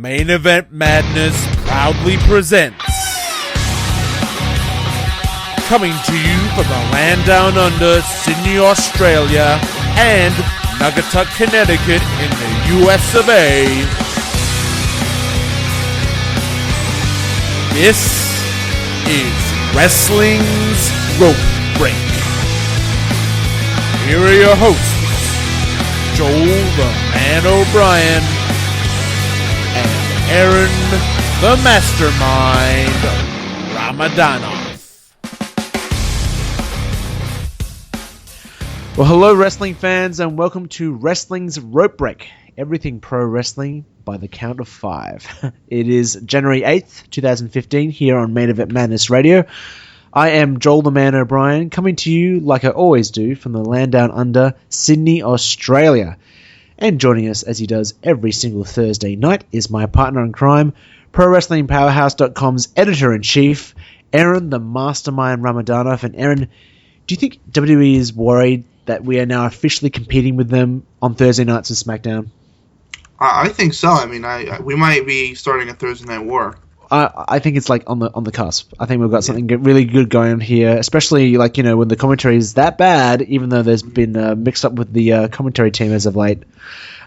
Main Event Madness proudly presents, coming to you from the land down under, Sydney, Australia, and Naugatuck, Connecticut in the US of A. This is Wrestling's Rope Break. Here are your hosts, Joel the Man O'Brien and Eron the Mastermind Ramadanov. Well, hello wrestling fans and welcome to Wrestling's Rope Break. Everything pro wrestling by the count of 5. It is January 8th, 2015 here on Main Event Madness Radio. I am Joel the Man O'Brien, coming to you like I always do from the land down under, Sydney, Australia. And joining us as he does every single Thursday night is my partner in crime, ProWrestlingPowerhouse.com's editor-in-chief, Eron the Mastermind Ramadanov. And Eron, do you think WWE is worried that we are now officially competing with them on Thursday nights in SmackDown? I think so. I mean, we might be starting a Thursday Night War. I think it's like on the cusp. I think we've got something really good going on here, especially like, you know, when the commentary is that bad, even though there's been mixed up with the commentary team as of late.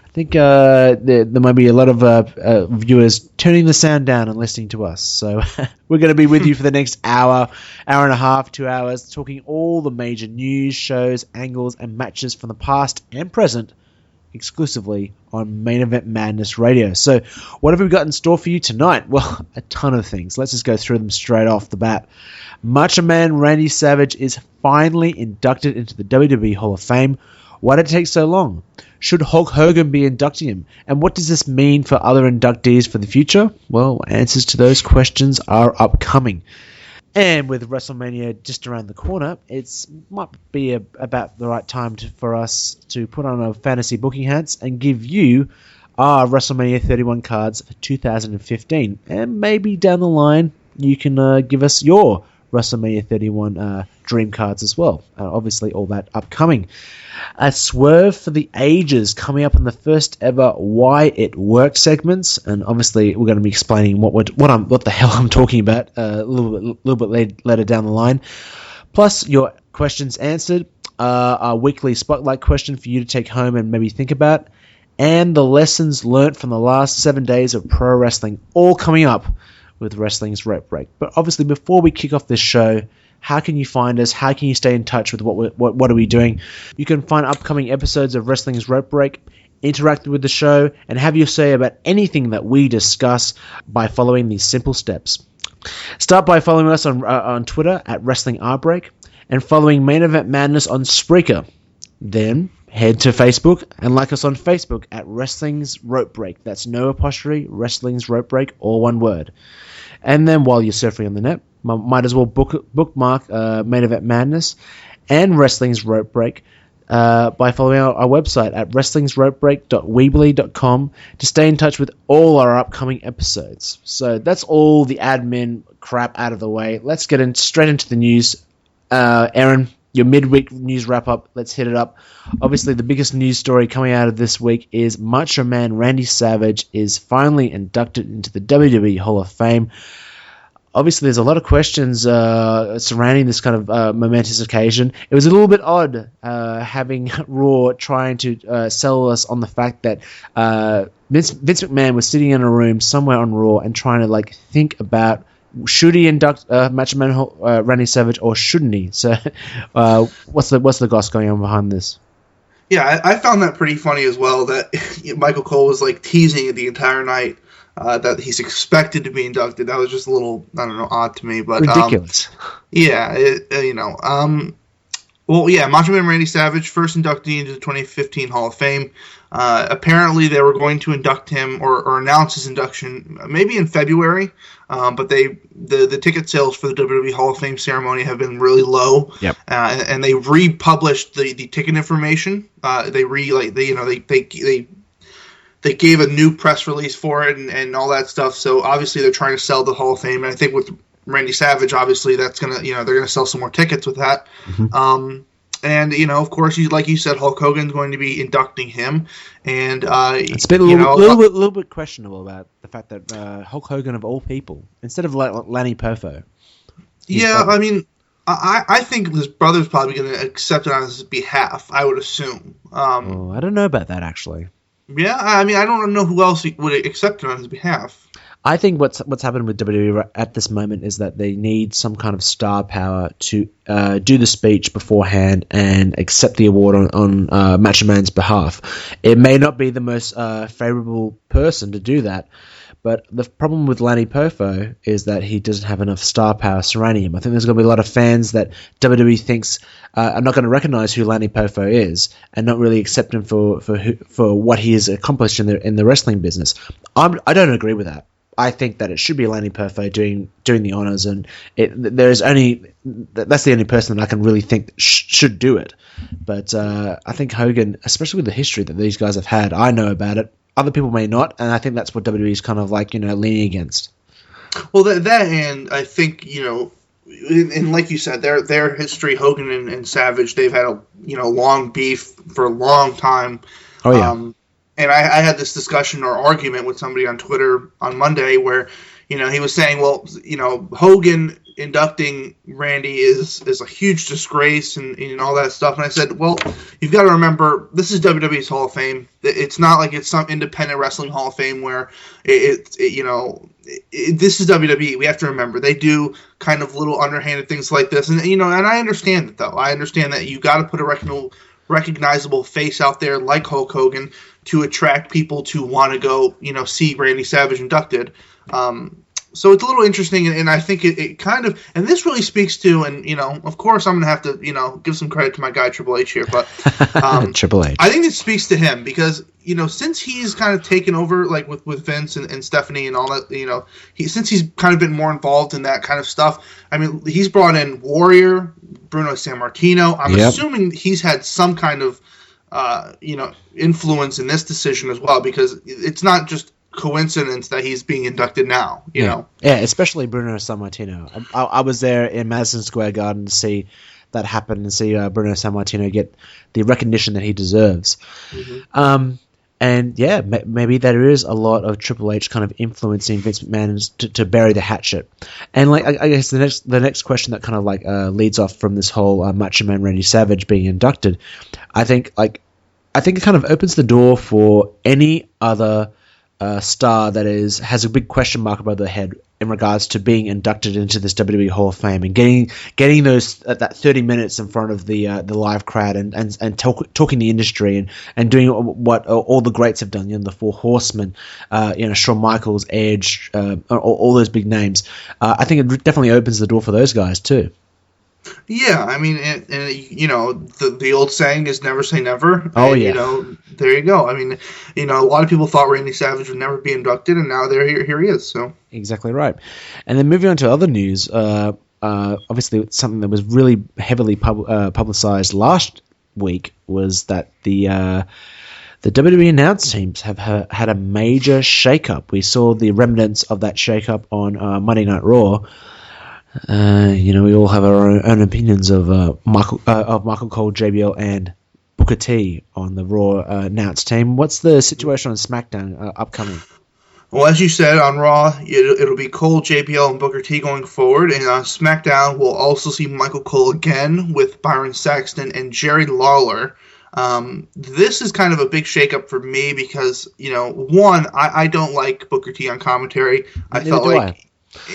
I think there might be a lot of viewers turning the sound down and listening to us. So we're going to be with you for the next hour and a half, 2 hours, talking all the major news, shows, angles, and matches from the past and present, exclusively on Main Event Madness Radio. So what have we got in store for you tonight? Well, a ton of things. Let's just go through them straight off the bat. Macho Man Randy Savage is finally inducted into the WWE Hall of Fame. Why did it take so long? Should Hulk Hogan be inducting him? And what does this mean for other inductees for the future? Well, answers to those questions are upcoming. And with Wrestlemania just around the corner, it might be about the right time for us to put on our fantasy booking hats and give you our WrestleMania 31 cards for 2015. And maybe down the line, you can give us your WrestleMania 31 dream cards as well. Obviously, all that upcoming. A swerve for the ages coming up in the first ever Why It Works segments, and obviously we're going to be explaining what the hell I'm talking about a little bit later down the line. Plus your questions answered, our weekly spotlight question for you to take home and maybe think about, and the lessons learnt from the last 7 days of pro wrestling, all coming up with Wrestling's Rope Break. But obviously, before we kick off this show, how can you find us? How can you stay in touch with what are we doing? You can find upcoming episodes of Wrestling's Rope Break, interact with the show, and have your say about anything that we discuss by following these simple steps. Start by following us on Twitter at Wrestling Break and following Main Event Madness on Spreaker. Then head to Facebook and like us on Facebook at Wrestling's Rope Break. That's no apostrophe, Wrestling's Rope Break, all one word. And then while you're surfing on the net, might as well bookmark Main Event Madness and Wrestling's Rope Break by following our website at wrestlingsropebreak.weebly.com to stay in touch with all our upcoming episodes. So that's all the admin crap out of the way. Let's get straight into the news. Eron, your midweek news wrap-up, let's hit it up. Obviously, the biggest news story coming out of this week is Macho Man Randy Savage is finally inducted into the WWE Hall of Fame. Obviously, there's a lot of questions surrounding this kind of momentous occasion. It was a little bit odd having Raw trying to sell us on the fact that Vince McMahon was sitting in a room somewhere on Raw and trying to think about, should he induct Macho Man Randy Savage or shouldn't he? So what's the goss going on behind this? Yeah, I found that pretty funny as well, that Michael Cole was teasing it the entire night. That he's expected to be inducted. That was just a little, I don't know, odd to me, but ridiculous. Macho Man Randy Savage, first inductee into the 2015 Hall of Fame. Apparently, they were going to induct him or announce his induction maybe in February, but the ticket sales for the WWE Hall of Fame ceremony have been really low. Yep. And they republished the ticket information. They gave a new press release for it and all that stuff. So obviously they're trying to sell the Hall of Fame. And I think with Randy Savage, obviously that's they're gonna sell some more tickets with that. Mm-hmm. And, of course, like you said, Hulk Hogan's going to be inducting him. And, it's been a little bit questionable about the fact that Hulk Hogan, of all people, instead of Lanny Poffo. Yeah, I mean, I think his brother's probably going to accept it on his behalf, I would assume. I don't know about that, actually. Yeah, I mean, I don't know who else would accept it on his behalf. I think what's happened with WWE at this moment is that they need some kind of star power to do the speech beforehand and accept the award on Macho Man's behalf. It may not be the most favorable person to do that, but the problem with Lanny Poffo is that he doesn't have enough star power surrounding him. I think there's going to be a lot of fans that WWE thinks are not going to recognize who Lanny Poffo is and not really accept him for what he has accomplished in the wrestling business. I don't agree with that. I think that it should be Lanny Poffo doing the honors, and that's the only person that I can really think should do it. But I think Hogan, especially with the history that these guys have had, I know about it. Other people may not, and I think that's what WWE is kind of like, leaning against. Well, that and I think and like you said, their history, Hogan and Savage, they've had a long beef for a long time. Oh yeah. And I had this discussion or argument with somebody on Twitter on Monday where, he was saying, well, Hogan inducting Randy is a huge disgrace and all that stuff. And I said, well, you've got to remember, this is WWE's Hall of Fame. It's not like it's some independent wrestling Hall of Fame where this is WWE. We have to remember they do kind of little underhanded things like this. And, and I understand it, though. I understand that you got to put a recognizable face out there like Hulk Hogan to attract people to want to go, see Randy Savage inducted. So it's a little interesting, and I think it kind of, and this really speaks to, and, of course I'm going to have to, give some credit to my guy Triple H here, but Triple H. I think it speaks to him because, since he's kind of taken over, like with Vince and Stephanie and all that, since he's kind of been more involved in that kind of stuff, I mean, he's brought in Warrior, Bruno Sammartino. I'm assuming he's had some kind of, influence in this decision as well, because it's not just coincidence that he's being inducted now, you know? Yeah, especially Bruno Sammartino. I was there in Madison Square Garden to see that happen and see Bruno Sammartino get the recognition that he deserves. Mm-hmm. And yeah, maybe there is a lot of Triple H kind of influencing Vince McMahon to bury the hatchet. And like, I guess the next question that kind of like leads off from this whole Macho Man Randy Savage being inducted, I think it kind of opens the door for any other star that has a big question mark above their head in regards to being inducted into this WWE Hall of Fame and getting those that 30 minutes in front of the live crowd and talking the industry and doing what all the greats have done, the Four Horsemen, Shawn Michaels, Edge, all those big names. I think it definitely opens the door for those guys too. Yeah, I mean, and the old saying is never say never. Oh, and, yeah. There you go. I mean, a lot of people thought Randy Savage would never be inducted, and now here he is. So exactly right. And then moving on to other news, obviously something that was really heavily publicized last week was that the WWE announce teams have had a major shakeup. We saw the remnants of that shakeup on Monday Night Raw. We all have our own opinions of Michael Cole, JBL, and Booker T on the Raw announce team. What's the situation on SmackDown upcoming? Well, as you said, on Raw, it'll be Cole, JBL, and Booker T going forward, and on SmackDown, we'll also see Michael Cole again with Byron Saxton and Jerry Lawler. This is kind of a big shakeup for me because, one, I don't like Booker T on commentary. I felt like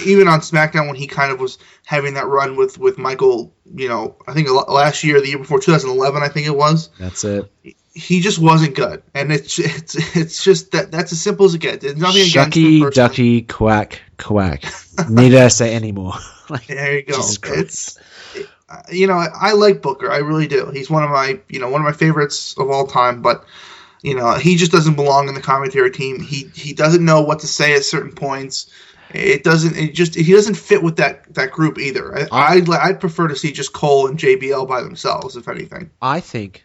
even on SmackDown when he kind of was having that run with Michael, I think last year, the year before, 2011, I think it was. That's it. He just wasn't good, and it's just that's as simple as it gets. There's nothing against him personally. Ducky, quack, quack. Need I say any more? There you go. It's I like Booker, I really do. He's one of my favorites of all time, but he just doesn't belong in the commentary team. He doesn't know what to say at certain points. He doesn't fit with that group either. I'd prefer to see just Cole and JBL by themselves, if anything. I think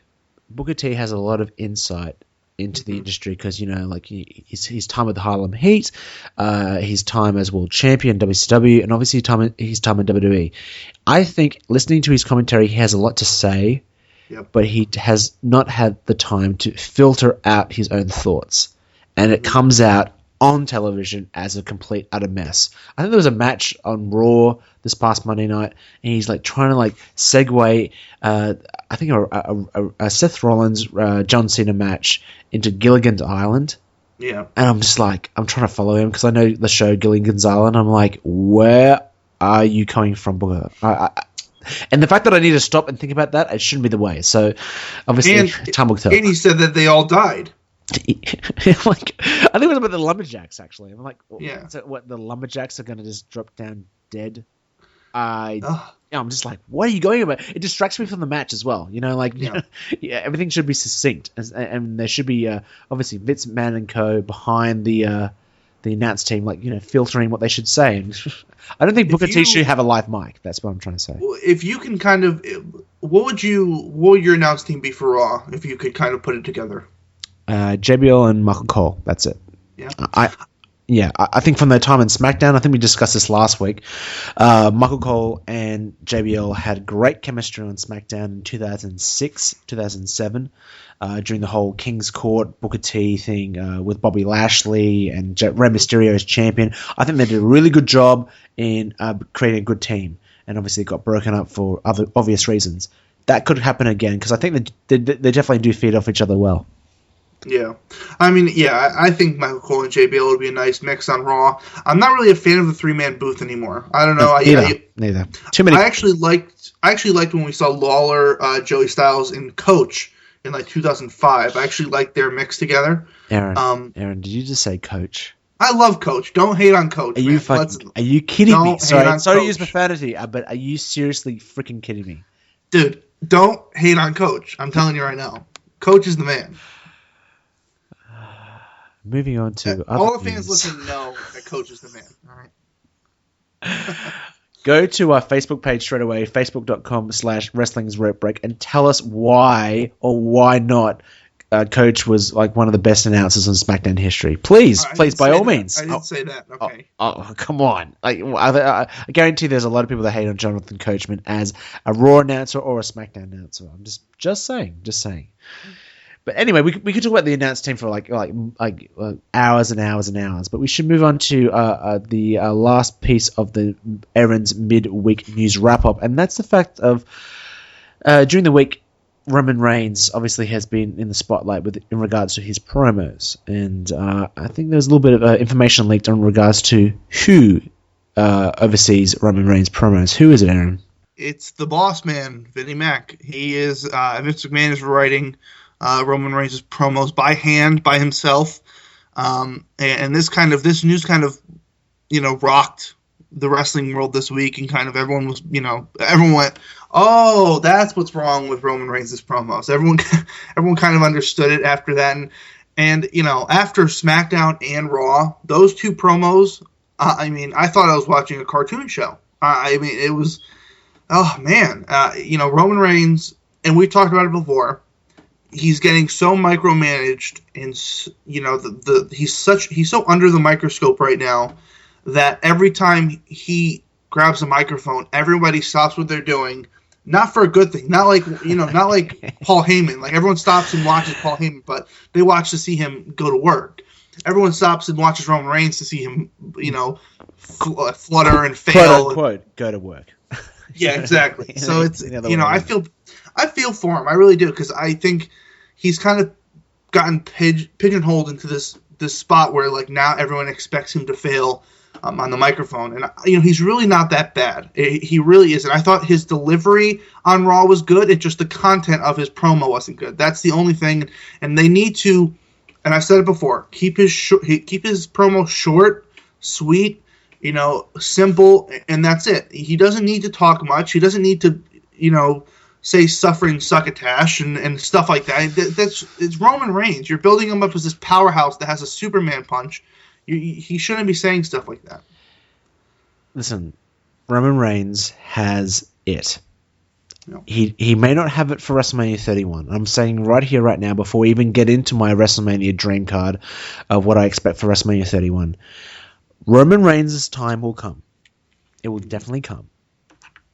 Booker T has a lot of insight into the industry because his time with the Harlem Heat, his time as world champion WCW, and obviously his time in WWE. I think listening to his commentary, he has a lot to say, but he has not had the time to filter out his own thoughts. And it comes out on television as a complete utter mess. I think there was a match on Raw this past Monday night, and he's like trying to like segue, I think a Seth Rollins John Cena match into Gilligan's Island. Yeah, and I'm just like, I'm trying to follow him because I know the show Gilligan's Island. I'm like, where are you coming from, Booker? And the fact that I need to stop and think about that, it shouldn't be the way. So obviously, time will tell. And he said that they all died. Like, I think it was about the lumberjacks. Actually, I'm like, yeah. So what, the lumberjacks are going to just drop down dead? I'm just like, what are you going about? It distracts me from the match as well. You know, like, everything should be succinct, and there should be obviously Vince McMahon and co. behind the announce team, like, you know, filtering what they should say. And I don't think Booker T should have a live mic. That's what I'm trying to say. If you can kind of, what would your announce team be for Raw if you could kind of put it together? JBL and Michael Cole. That's it. Yeah. I think from their time in SmackDown, I think we discussed this last week. Michael Cole and JBL had great chemistry on SmackDown in 2006, 2007, during the whole King's Court Booker T thing with Bobby Lashley and Rey Mysterio as champion. I think they did a really good job in creating a good team, and obviously it got broken up for other obvious reasons. That could happen again because I think they definitely do feed off each other well. Yeah. I mean, I think Michael Cole and JBL would be a nice mix on Raw. I'm not really a fan of the three-man booth anymore. I don't know. Neither. Too many. I actually liked when we saw Lawler, Joey Styles, and Coach in like 2005. I actually liked their mix together. Aaron, did you just say Coach? I love Coach. Don't hate on Coach. Are you kidding me? Sorry to use profanity, but are you seriously freaking kidding me? Dude, don't hate on Coach. I'm telling you right now. Coach is the man. Moving on to all the fans listening know that Coach is the man. All right. Go to our Facebook page straight away, facebook.com/wrestling's-rope-break, and tell us why or why not Coach was like one of the best announcers in SmackDown history. Please, by all means. I didn't say that. Okay. Oh, come on. Like, I guarantee there's a lot of people that hate on Jonathan Coachman as a Raw announcer or a SmackDown announcer. I'm just saying. But anyway, we could talk about the announce team for like hours and hours and hours. But we should move on to the last piece of the Eron's midweek news wrap up, and that's the fact of during the week, Roman Reigns obviously has been in the spotlight in regards to his promos, and I think there's a little bit of information leaked in regards to who oversees Roman Reigns' promos. Who is it, Aaron? It's the boss man, Vinnie Mac. He is Vince McMahon is writing Roman Reigns' promos by hand, by himself, and this news kind of rocked the wrestling world this week, and kind of everyone went, oh, that's what's wrong with Roman Reigns' promos. Everyone kind of understood it after that, and after SmackDown and Raw, those two promos, I thought I was watching a cartoon show. It was, oh man, Roman Reigns, and we've talked about it before. He's getting so micromanaged, and he's so under the microscope right now that every time he grabs a microphone, everybody stops what they're doing. Not for a good thing. Not like not like Paul Heyman. Like everyone stops and watches Paul Heyman, but they watch to see him go to work. Everyone stops and watches Roman Reigns to see him, flutter and fail. Quote unquote, go to work. Yeah, exactly. So it's I feel for him. I really do, because I think he's kind of gotten pigeonholed into this spot where like now everyone expects him to fail on the microphone, and he's really not that bad. He really isn't. I thought his delivery on Raw was good. It's just the content of his promo wasn't good. That's the only thing, and they need to. And I've said it before. Keep his promo short, sweet, simple, and that's it. He doesn't need to talk much. He doesn't need to, say suffering succotash and stuff like that. It's Roman Reigns. You're building him up as this powerhouse that has a Superman punch. He shouldn't be saying stuff like that. Listen, Roman Reigns has it. No. He may not have it for WrestleMania 31. I'm saying right here, right now, before we even get into my WrestleMania dream card of what I expect for WrestleMania 31, Roman Reigns' time will come. It will definitely come.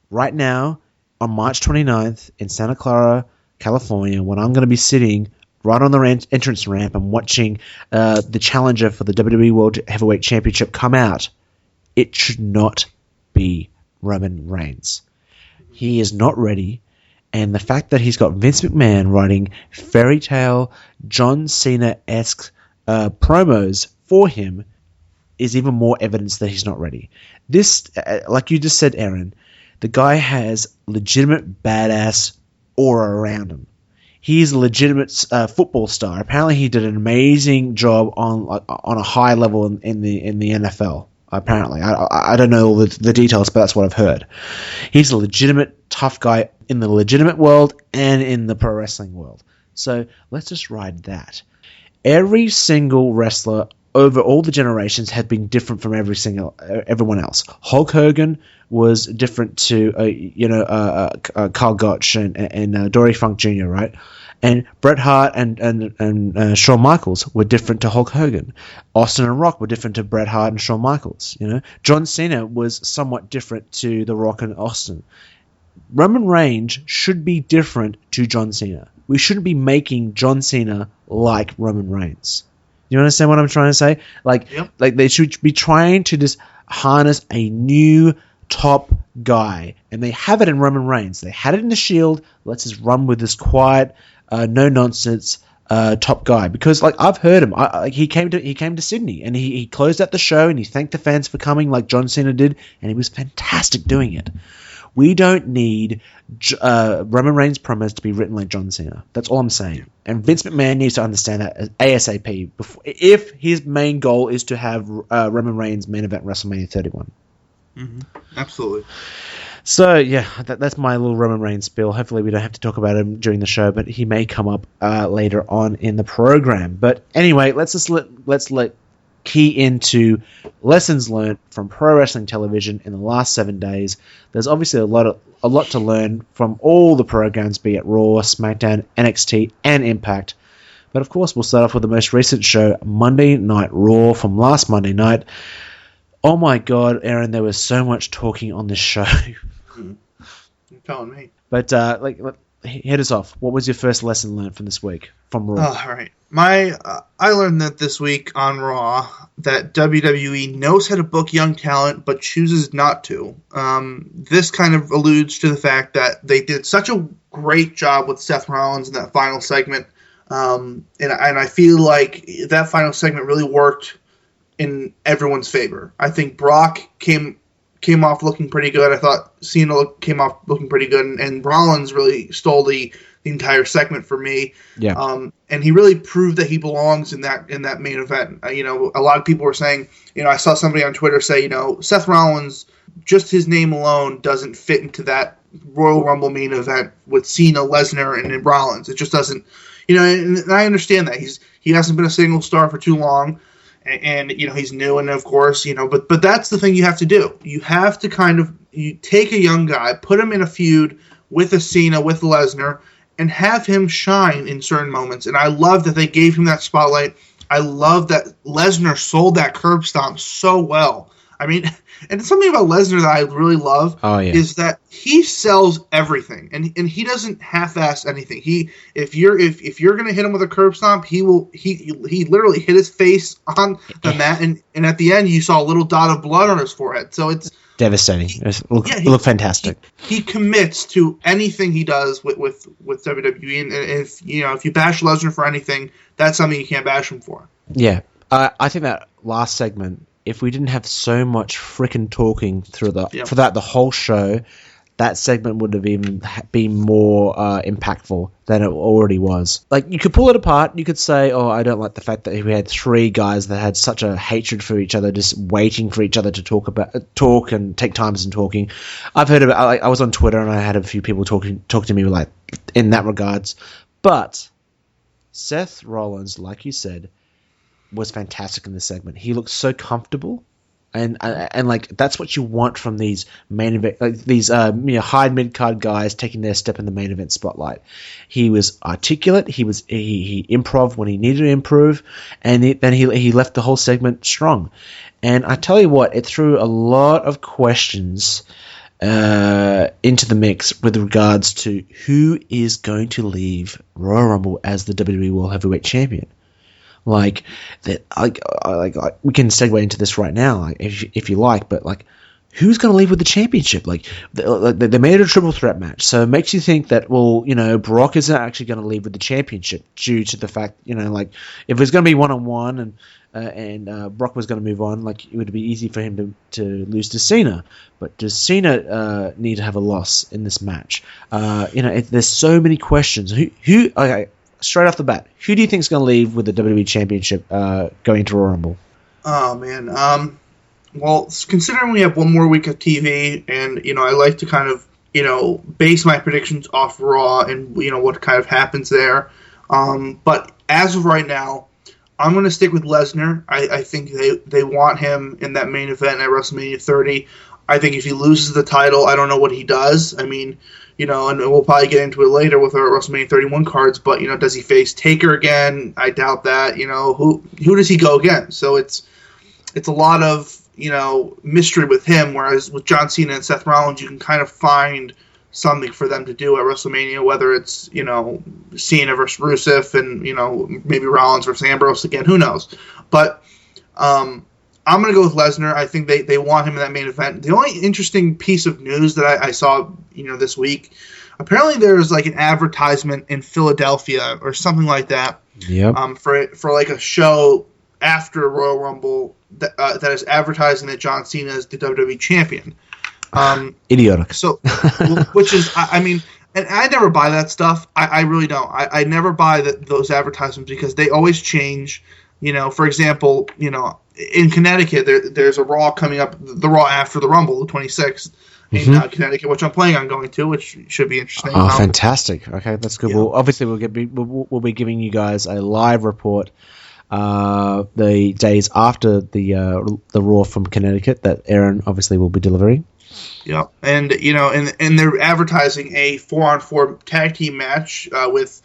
Right now, on March 29th in Santa Clara, California, when I'm going to be sitting right on the entrance ramp and watching the challenger for the WWE World Heavyweight Championship come out, it should not be Roman Reigns. He is not ready, and the fact that he's got Vince McMahon writing fairy tale John Cena-esque promos for him is even more evidence that he's not ready. This, like you just said, Eron, the guy has legitimate badass aura around him. He's a legitimate football star. Apparently, he did an amazing job on a high level in the NFL. Apparently, I don't know all the details, but that's what I've heard. He's a legitimate tough guy in the legitimate world and in the pro wrestling world. So let's just ride that. Every single wrestler over all the generations had been different from everyone else. Hulk Hogan was different to Carl Gotch and Dory Funk Jr., right? And Bret Hart and Shawn Michaels were different to Hulk Hogan. Austin and Rock were different to Bret Hart and Shawn Michaels. John Cena was somewhat different to The Rock and Austin. Roman Reigns should be different to John Cena. We shouldn't be making John Cena like Roman Reigns. You understand what I'm trying to say? Like they should be trying to just harness a new top guy, and they have it in Roman Reigns. They had it in the Shield. Let's just run with this quiet, no nonsense top guy. Because I've heard him. He came to Sydney, and he closed out the show, and he thanked the fans for coming, like John Cena did, and he was fantastic doing it. We don't need Roman Reigns promos to be written like John Cena. That's all I'm saying. And Vince McMahon needs to understand that ASAP. If his main goal is to have Roman Reigns main event WrestleMania 31. Mm-hmm. Absolutely. So, yeah, that's my little Roman Reigns spiel. Hopefully we don't have to talk about him during the show, but he may come up later on in the program. But anyway, let's key into lessons learned from pro wrestling television in the last 7 days. There's obviously a lot to learn from all the programs, be it Raw, SmackDown, NXT, and Impact. But of course, we'll start off with the most recent show, Monday Night Raw, from last Monday night. Oh my God, Eron, there was so much talking on this show. You're telling me. But hit us off. What was your first lesson learned from this week from Raw? All right. I learned that this week on Raw that WWE knows how to book young talent but chooses not to. This kind of alludes to the fact that they did such a great job with Seth Rollins in that final segment. And I feel like that final segment really worked in everyone's favor. I think Brock came off looking pretty good. I thought Cena came off looking pretty good, and Rollins really stole the entire segment for me. Yeah. And he really proved that he belongs in that main event. A lot of people were saying, I saw somebody on Twitter say, Seth Rollins, just his name alone doesn't fit into that Royal Rumble main event with Cena, Lesnar, and Rollins. It just doesn't, and I understand that he hasn't been a single star for too long. And he's new, and of course, but that's the thing you have to do. You have to you take a young guy, put him in a feud with a Cena, with Lesnar, and have him shine in certain moments. And I love that they gave him that spotlight. I love that Lesnar sold that curb stomp so well. I mean, and something about Lesnar that I really love is that he sells everything, and he doesn't half-ass anything. If you're gonna hit him with a curb stomp, he literally hit his face on the mat, and at the end you saw a little dot of blood on his forehead. So it's devastating. It looked fantastic. He commits to anything he does with WWE, and if you bash Lesnar for anything, that's something you can't bash him for. Yeah, I think that last segment, if we didn't have so much frickin' talking throughout the whole show, that segment would have even been more impactful than it already was. Like, you could pull it apart. You could say, I don't like the fact that we had three guys that had such a hatred for each other, just waiting for each other to talk and take times in talking. I've heard about. I was on Twitter and I had a few people talk to me like in that regards. But Seth Rollins, like you said, was fantastic in this segment. He looked so comfortable, and like that's what you want from these main event, these high mid card guys taking their step in the main event spotlight. He was articulate. He improv when he needed to improve, and then he left the whole segment strong. And I tell you what, it threw a lot of questions into the mix with regards to who is going to leave Royal Rumble as the WWE World Heavyweight Champion. Like that, like we can segue into this right now, like, if you like, but like, who's going to leave with the championship? Like they made it a triple threat match, so it makes you think that, well, you know, Brock isn't actually going to leave with the championship due to the fact, you know, like if it's going to be 1-on-1 and Brock was going to move on, like it would be easy for him to lose to Cena. But does Cena need to have a loss in this match? You know, there's so many questions. Who? Okay, straight off the bat, who do you think is going to leave with the WWE Championship going to Royal Rumble? Oh man, well, considering we have one more week of TV, and you know, I like to kind of, you know, base my predictions off Raw and, you know, what kind of happens there. But as of right now, I'm going to stick with Lesnar. I think they want him in that main event at WrestleMania 30. I think if he loses the title, I don't know what he does. I mean, you know, and we'll probably get into it later with our WrestleMania 31 cards, but, you know, does he face Taker again? I doubt that. You know, who does he go against? So it's a lot of, you know, mystery with him, whereas with John Cena and Seth Rollins, you can kind of find something for them to do at WrestleMania, whether it's, you know, Cena versus Rusev and, you know, maybe Rollins versus Ambrose again, who knows. But I'm going to go with Lesnar. I think they want him in that main event. The only interesting piece of news that I saw, you know, this week, apparently there's like an advertisement in Philadelphia or something like that. Yep. For like a show after Royal Rumble that is advertising that John Cena is the WWE champion. Idiotic. So, which is, I mean, and I never buy that stuff. I really don't. I never buy those advertisements because they always change. You know, for example, you know, in Connecticut, there's a Raw coming up, the Raw after the Rumble, the 26th in Connecticut, which I'm planning on going to, which should be interesting. Oh, fantastic! Okay, that's good. Yeah. Well, obviously we'll be giving you guys a live report the days after the Raw from Connecticut that Eron obviously will be delivering. Yeah, and you know, and they're advertising a 4-on-4 tag team match with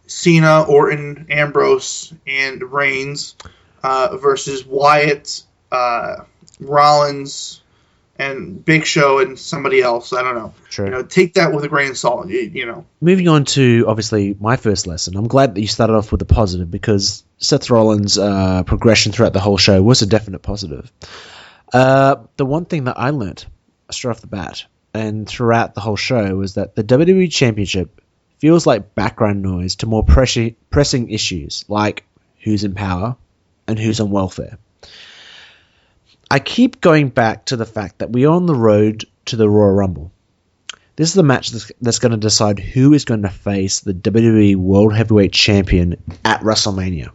Cena, Orton, Ambrose, and Reigns versus Wyatt, Rollins, and Big Show, and somebody else. I don't know. Sure. You know, take that with a grain of salt. You know. Moving on to obviously my first lesson. I'm glad that you started off with a positive because Seth Rollins' progression throughout the whole show was a definite positive. The one thing that I learnt straight off the bat and throughout the whole show was that the WWE Championship feels like background noise to more pressing issues like who's in power and who's on welfare. I keep going back to the fact that we are on the road to the Royal Rumble. This is the match that's going to decide who is going to face the WWE World Heavyweight Champion at WrestleMania.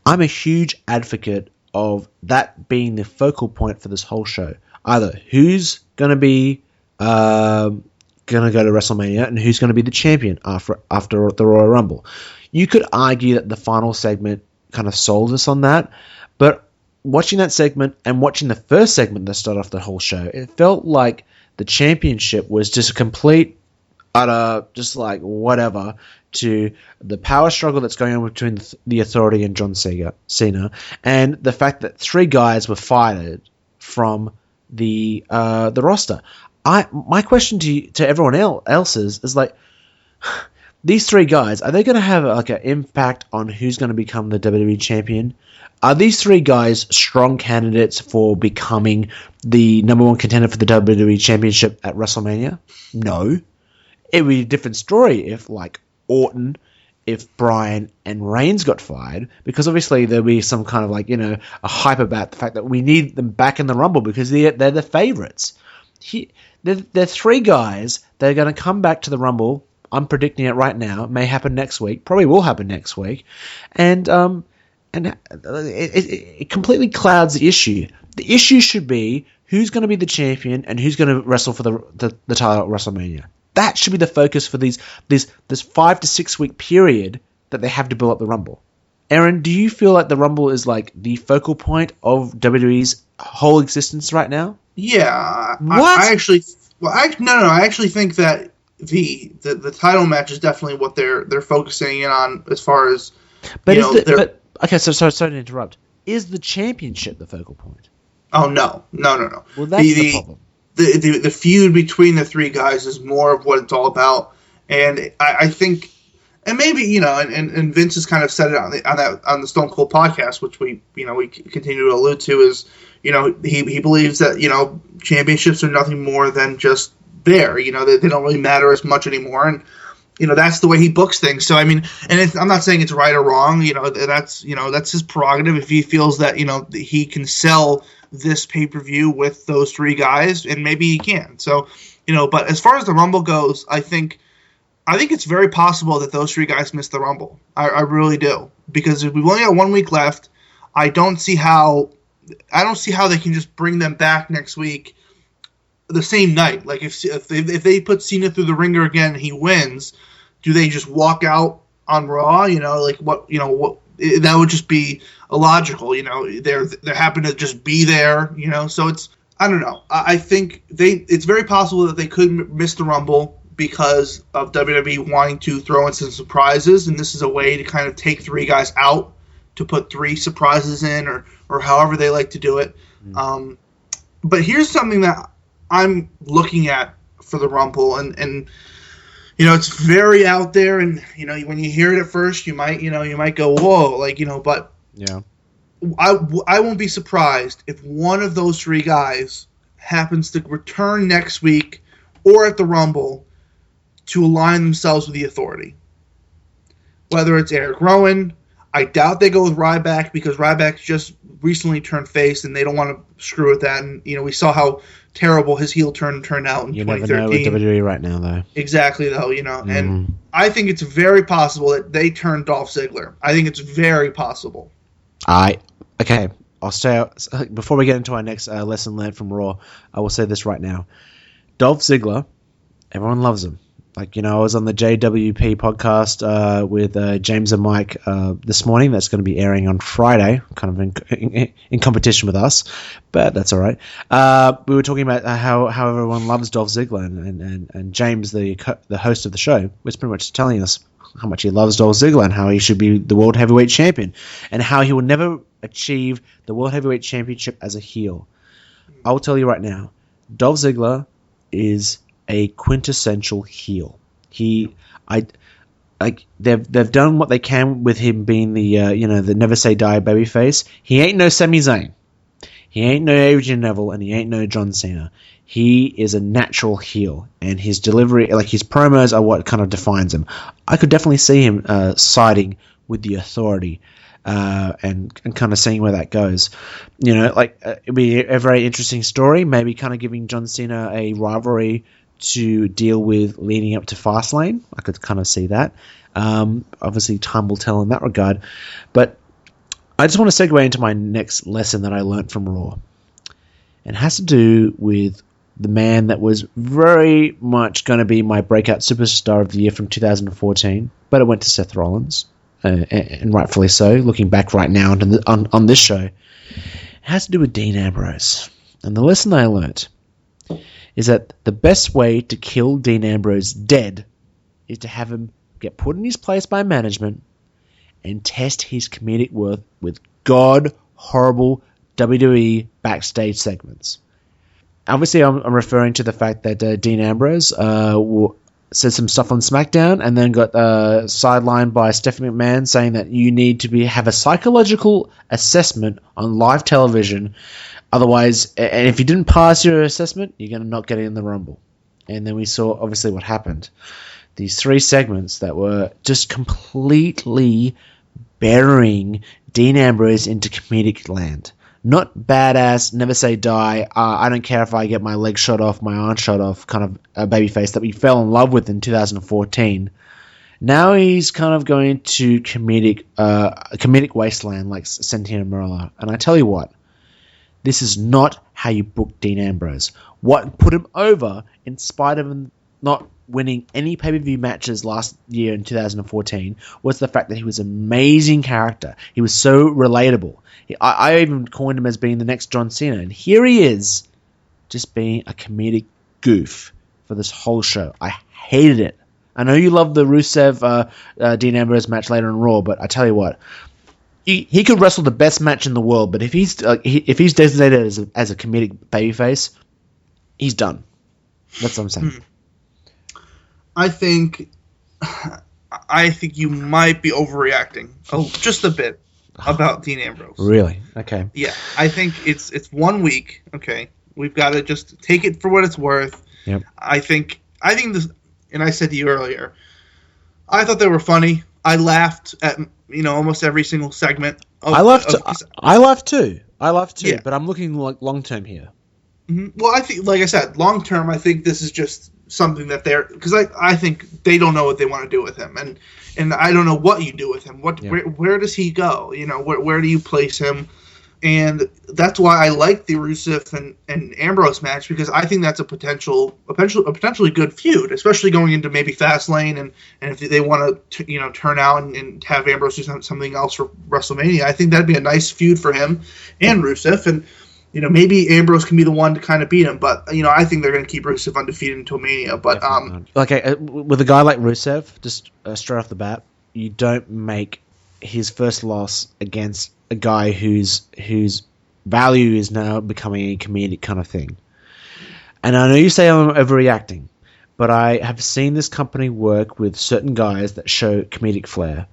I'm a huge advocate of that being the focal point for this whole show. Either who's going to be going to go to WrestleMania and who's going to be the champion after the Royal Rumble. You could argue that the final segment kind of sold us on that, but watching that segment and watching the first segment that started off the whole show, it felt like the championship was just a complete, utter, just like whatever to the power struggle that's going on between the Authority and John Cena, and the fact that 3 guys were fired from the roster. My question to everyone else is like, these 3 guys, are they going to have like an impact on who's going to become the WWE champion? Are these 3 guys strong candidates for becoming the number 1 contender for the WWE championship at WrestleMania? No. It would be a different story if like Orton, if Bryan and Reigns got fired, because obviously there'll be some kind of like, you know, a hype about the fact that we need them back in the Rumble because they're the favorites. They're 3 guys that are going to come back to the Rumble. I'm predicting it right now. It may happen next week. Probably will happen next week. And it completely clouds the issue. The issue should be who's going to be the champion and who's going to wrestle for the title at WrestleMania. That should be the focus for this 5 to 6 week period that they have to build up the Rumble. Eron, do you feel like the Rumble is like the focal point of WWE's whole existence right now? Yeah. What? I actually think that the title match is definitely what they're focusing in on as far as. Okay, so sorry to interrupt. Is the championship the focal point? Oh no. Well, that's the problem. the feud between the three guys is more of what it's all about. And I think, and maybe, you know, and Vince has kind of said it on the Stone Cold podcast, which we continue to allude to, is, you know, he believes that, you know, championships are nothing more than just there. You know, they don't really matter as much anymore. And, you know, that's the way he books things. So, I mean, and I'm not saying it's right or wrong. You know, that's his prerogative. If he feels that, you know, he can sell this pay-per-view with those three guys, and maybe he can. So, you know, but as far as the Rumble goes, I think it's very possible that those three guys miss the Rumble. I really do. Because if we've only got 1 week left, I don't see how they can just bring them back next week the same night. Like, if they put Cena through the ringer again and he wins, do they just walk out on Raw? You know, like, what that would just be illogical. You know, they happen to just be there. You know, so it's, I don't know. I think it's very possible that they could miss the Rumble because of WWE wanting to throw in some surprises, and this is a way to kind of take three guys out to put three surprises in, or however they like to do it. But here's something that I'm looking at for the Rumble, and you know, it's very out there, and, you know, when you hear it at first, you might go, whoa, like, you know, but yeah, I won't be surprised if one of those three guys happens to return next week or at the Rumble to align themselves with the Authority. Whether it's Eric Rowan, I doubt they go with Ryback, because Ryback just recently turned face, and they don't want to screw with that. And, you know, we saw how terrible his heel turn turned out in 2013. You never know with WWE right now, though. Exactly, though, you know. And I think it's very possible that they turn Dolph Ziggler. I think it's very possible. Okay, I'll stay out. Before we get into our next lesson learned from Raw, I will say this right now. Dolph Ziggler, everyone loves him. Like, you know, I was on the JWP podcast with James and Mike this morning. That's going to be airing on Friday, kind of in competition with us, but that's all right. We were talking about how everyone loves Dolph Ziggler, and James, the host of the show, was pretty much telling us how much he loves Dolph Ziggler and how he should be the World Heavyweight Champion, and how he will never achieve the World Heavyweight Championship as a heel. I will tell you right now, Dolph Ziggler is a quintessential heel. They've done what they can with him being the never say die babyface. He ain't no Sami Zayn. He ain't no Adrian Neville, and he ain't no John Cena. He is a natural heel, and his delivery, like his promos, are what kind of defines him. I could definitely see him siding with the Authority, and kind of seeing where that goes. You know, like it'd be a very interesting story. Maybe kind of giving John Cena a rivalry to deal with leading up to Fastlane. I could kind of see that. Obviously, time will tell in that regard. But I just want to segue into my next lesson that I learned from Raw. It has to do with the man that was very much going to be my breakout superstar of the year from 2014, but it went to Seth Rollins, and rightfully so, looking back right now on this show. It has to do with Dean Ambrose. And the lesson I learned is that the best way to kill Dean Ambrose dead is to have him get put in his place by management and test his comedic worth with horrible WWE backstage segments. Obviously, I'm referring to the fact that Dean Ambrose said some stuff on SmackDown and then got sidelined by Stephanie McMahon saying that you need to have a psychological assessment on live television. Otherwise, and if you didn't pass your assessment, you're going to not get in the Rumble. And then we saw, obviously, what happened. These three segments that were just completely burying Dean Ambrose into comedic land. Not badass, never say die, I don't care if I get my leg shot off, my arm shot off, kind of a babyface that we fell in love with in 2014. Now he's kind of going to comedic wasteland like Santino Marella. And I tell you what, this is not how you book Dean Ambrose. What put him over, in spite of him not winning any pay-per-view matches last year in 2014, was the fact that he was an amazing character. He was so relatable. I even coined him as being the next John Cena. And here he is, just being a comedic goof for this whole show. I hated it. I know you love the Rusev Dean Ambrose match later in Raw, but I tell you what, he could wrestle the best match in the world, but if he's designated as a comedic babyface, he's done. That's what I'm saying. I think you might be overreacting just a bit about Dean Ambrose. Really? Okay. Yeah, I think it's 1 week. Okay, we've got to just take it for what it's worth. Yep. I think this, and I said to you earlier, I thought they were funny. I laughed at almost every single segment. I laughed too. Yeah. But I'm looking like long term here. Mm-hmm. Well, I think, like I said, long term, I think this is just something that because I think they don't know what they want to do with him, and I don't know what you do with him. Where does he go? Where do you place him? And that's why I like the Rusev and Ambrose match, because I think that's a potentially good feud, especially going into maybe Fastlane, and if they want to turn out and have Ambrose do something else for WrestleMania, I think that'd be a nice feud for him and Rusev, and maybe Ambrose can be the one to kind of beat him, but I think they're going to keep Rusev undefeated until Mania. But with a guy like Rusev, just straight off the bat, you don't make his first loss against a guy whose value is now becoming a comedic kind of thing. And I know you say I'm overreacting, but I have seen this company work with certain guys that show comedic flair,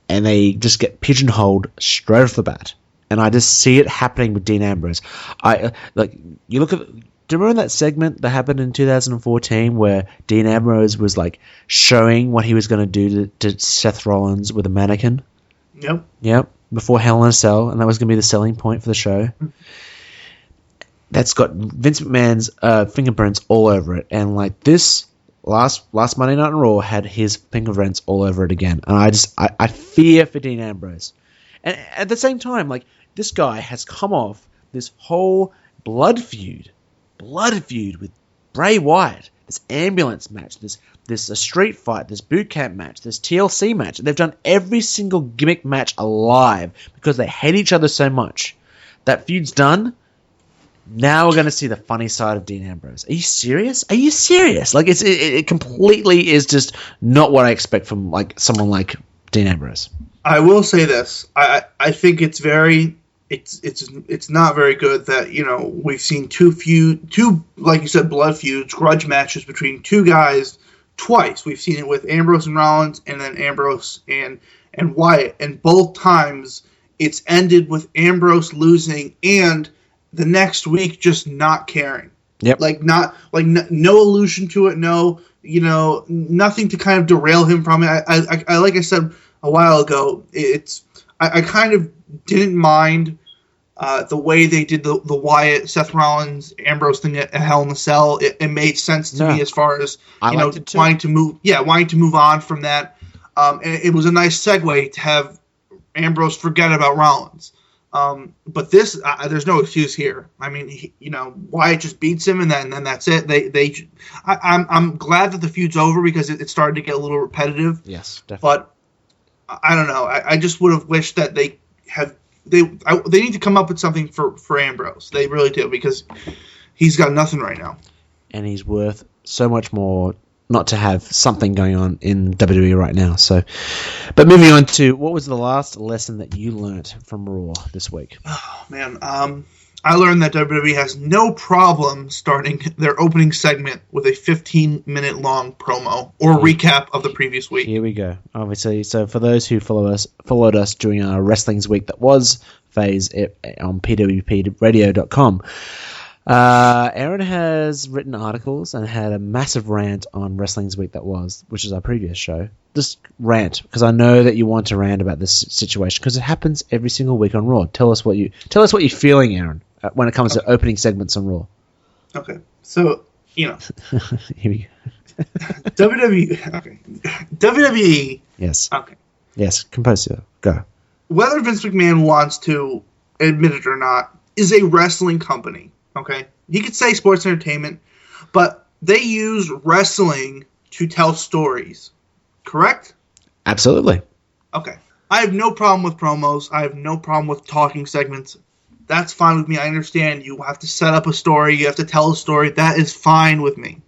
and they just get pigeonholed straight off the bat. And I just see it happening with Dean Ambrose. You look at. Do you remember that segment that happened in 2014 where Dean Ambrose was showing what he was going to do to Seth Rollins with a mannequin? Yep. Before Hell in a Cell, and that was going to be the selling point for the show. That's got Vince McMahon's fingerprints all over it, and this last Monday Night Raw had his fingerprints all over it again. And I fear for Dean Ambrose. And at the same time, this guy has come off this whole blood feud with Bray Wyatt, this ambulance match, this street fight, this boot camp match, this TLC match. They've done every single gimmick match alive because they hate each other so much. That feud's done. Now we're going to see the funny side of Dean Ambrose. Are you serious? It completely is just not what I expect from someone like Dean Ambrose. I will say this. I think it's not very good that we've seen two like you said, blood feuds, grudge matches between two guys twice. We've seen it with Ambrose and Rollins, and then Ambrose and Wyatt, and both times it's ended with Ambrose losing and the next week just not caring. Yep. No allusion to it. No, nothing to kind of derail him from it. I like I said a while ago, I kind of didn't mind the way they did the Wyatt, Seth Rollins, Ambrose thing at Hell in a Cell. It made sense to me as far as wanting to move on from that. And it was a nice segue to have Ambrose forget about Rollins. But this, there's no excuse here. I mean, Wyatt just beats him, and then that's it. I'm glad that the feud's over because it started to get a little repetitive. Yes, definitely. But I don't know. I just would have wished that they need to come up with something for Ambrose. They really do, because he's got nothing right now. And he's worth so much more not to have something going on in WWE right now. So, but moving on to, what was the last lesson that you learnt from Raw this week? Oh, man. I learned that WWE has no problem starting their opening segment with a 15-minute long promo or recap of the previous week. Here we go. Obviously, so for those who followed us during our Wrestling's Week that was phase on pwpradio.com, Eron has written articles and had a massive rant on Wrestling's Week that was, which is our previous show. Just rant, because I know that you want to rant about this situation, because it happens every single week on Raw. Tell us what you're feeling, Eron, when it comes to opening segments on Raw. Okay, so here we go. WWE. Okay, WWE. Yes. Okay. Yes. Compose yourself. Go. Whether Vince McMahon wants to admit it or not, is a wrestling company. Okay, he could say sports entertainment, but they use wrestling to tell stories. Correct? Absolutely. Okay. I have no problem with promos. I have no problem with talking segments. That's fine with me. I understand you have to set up a story. You have to tell a story. That is fine with me.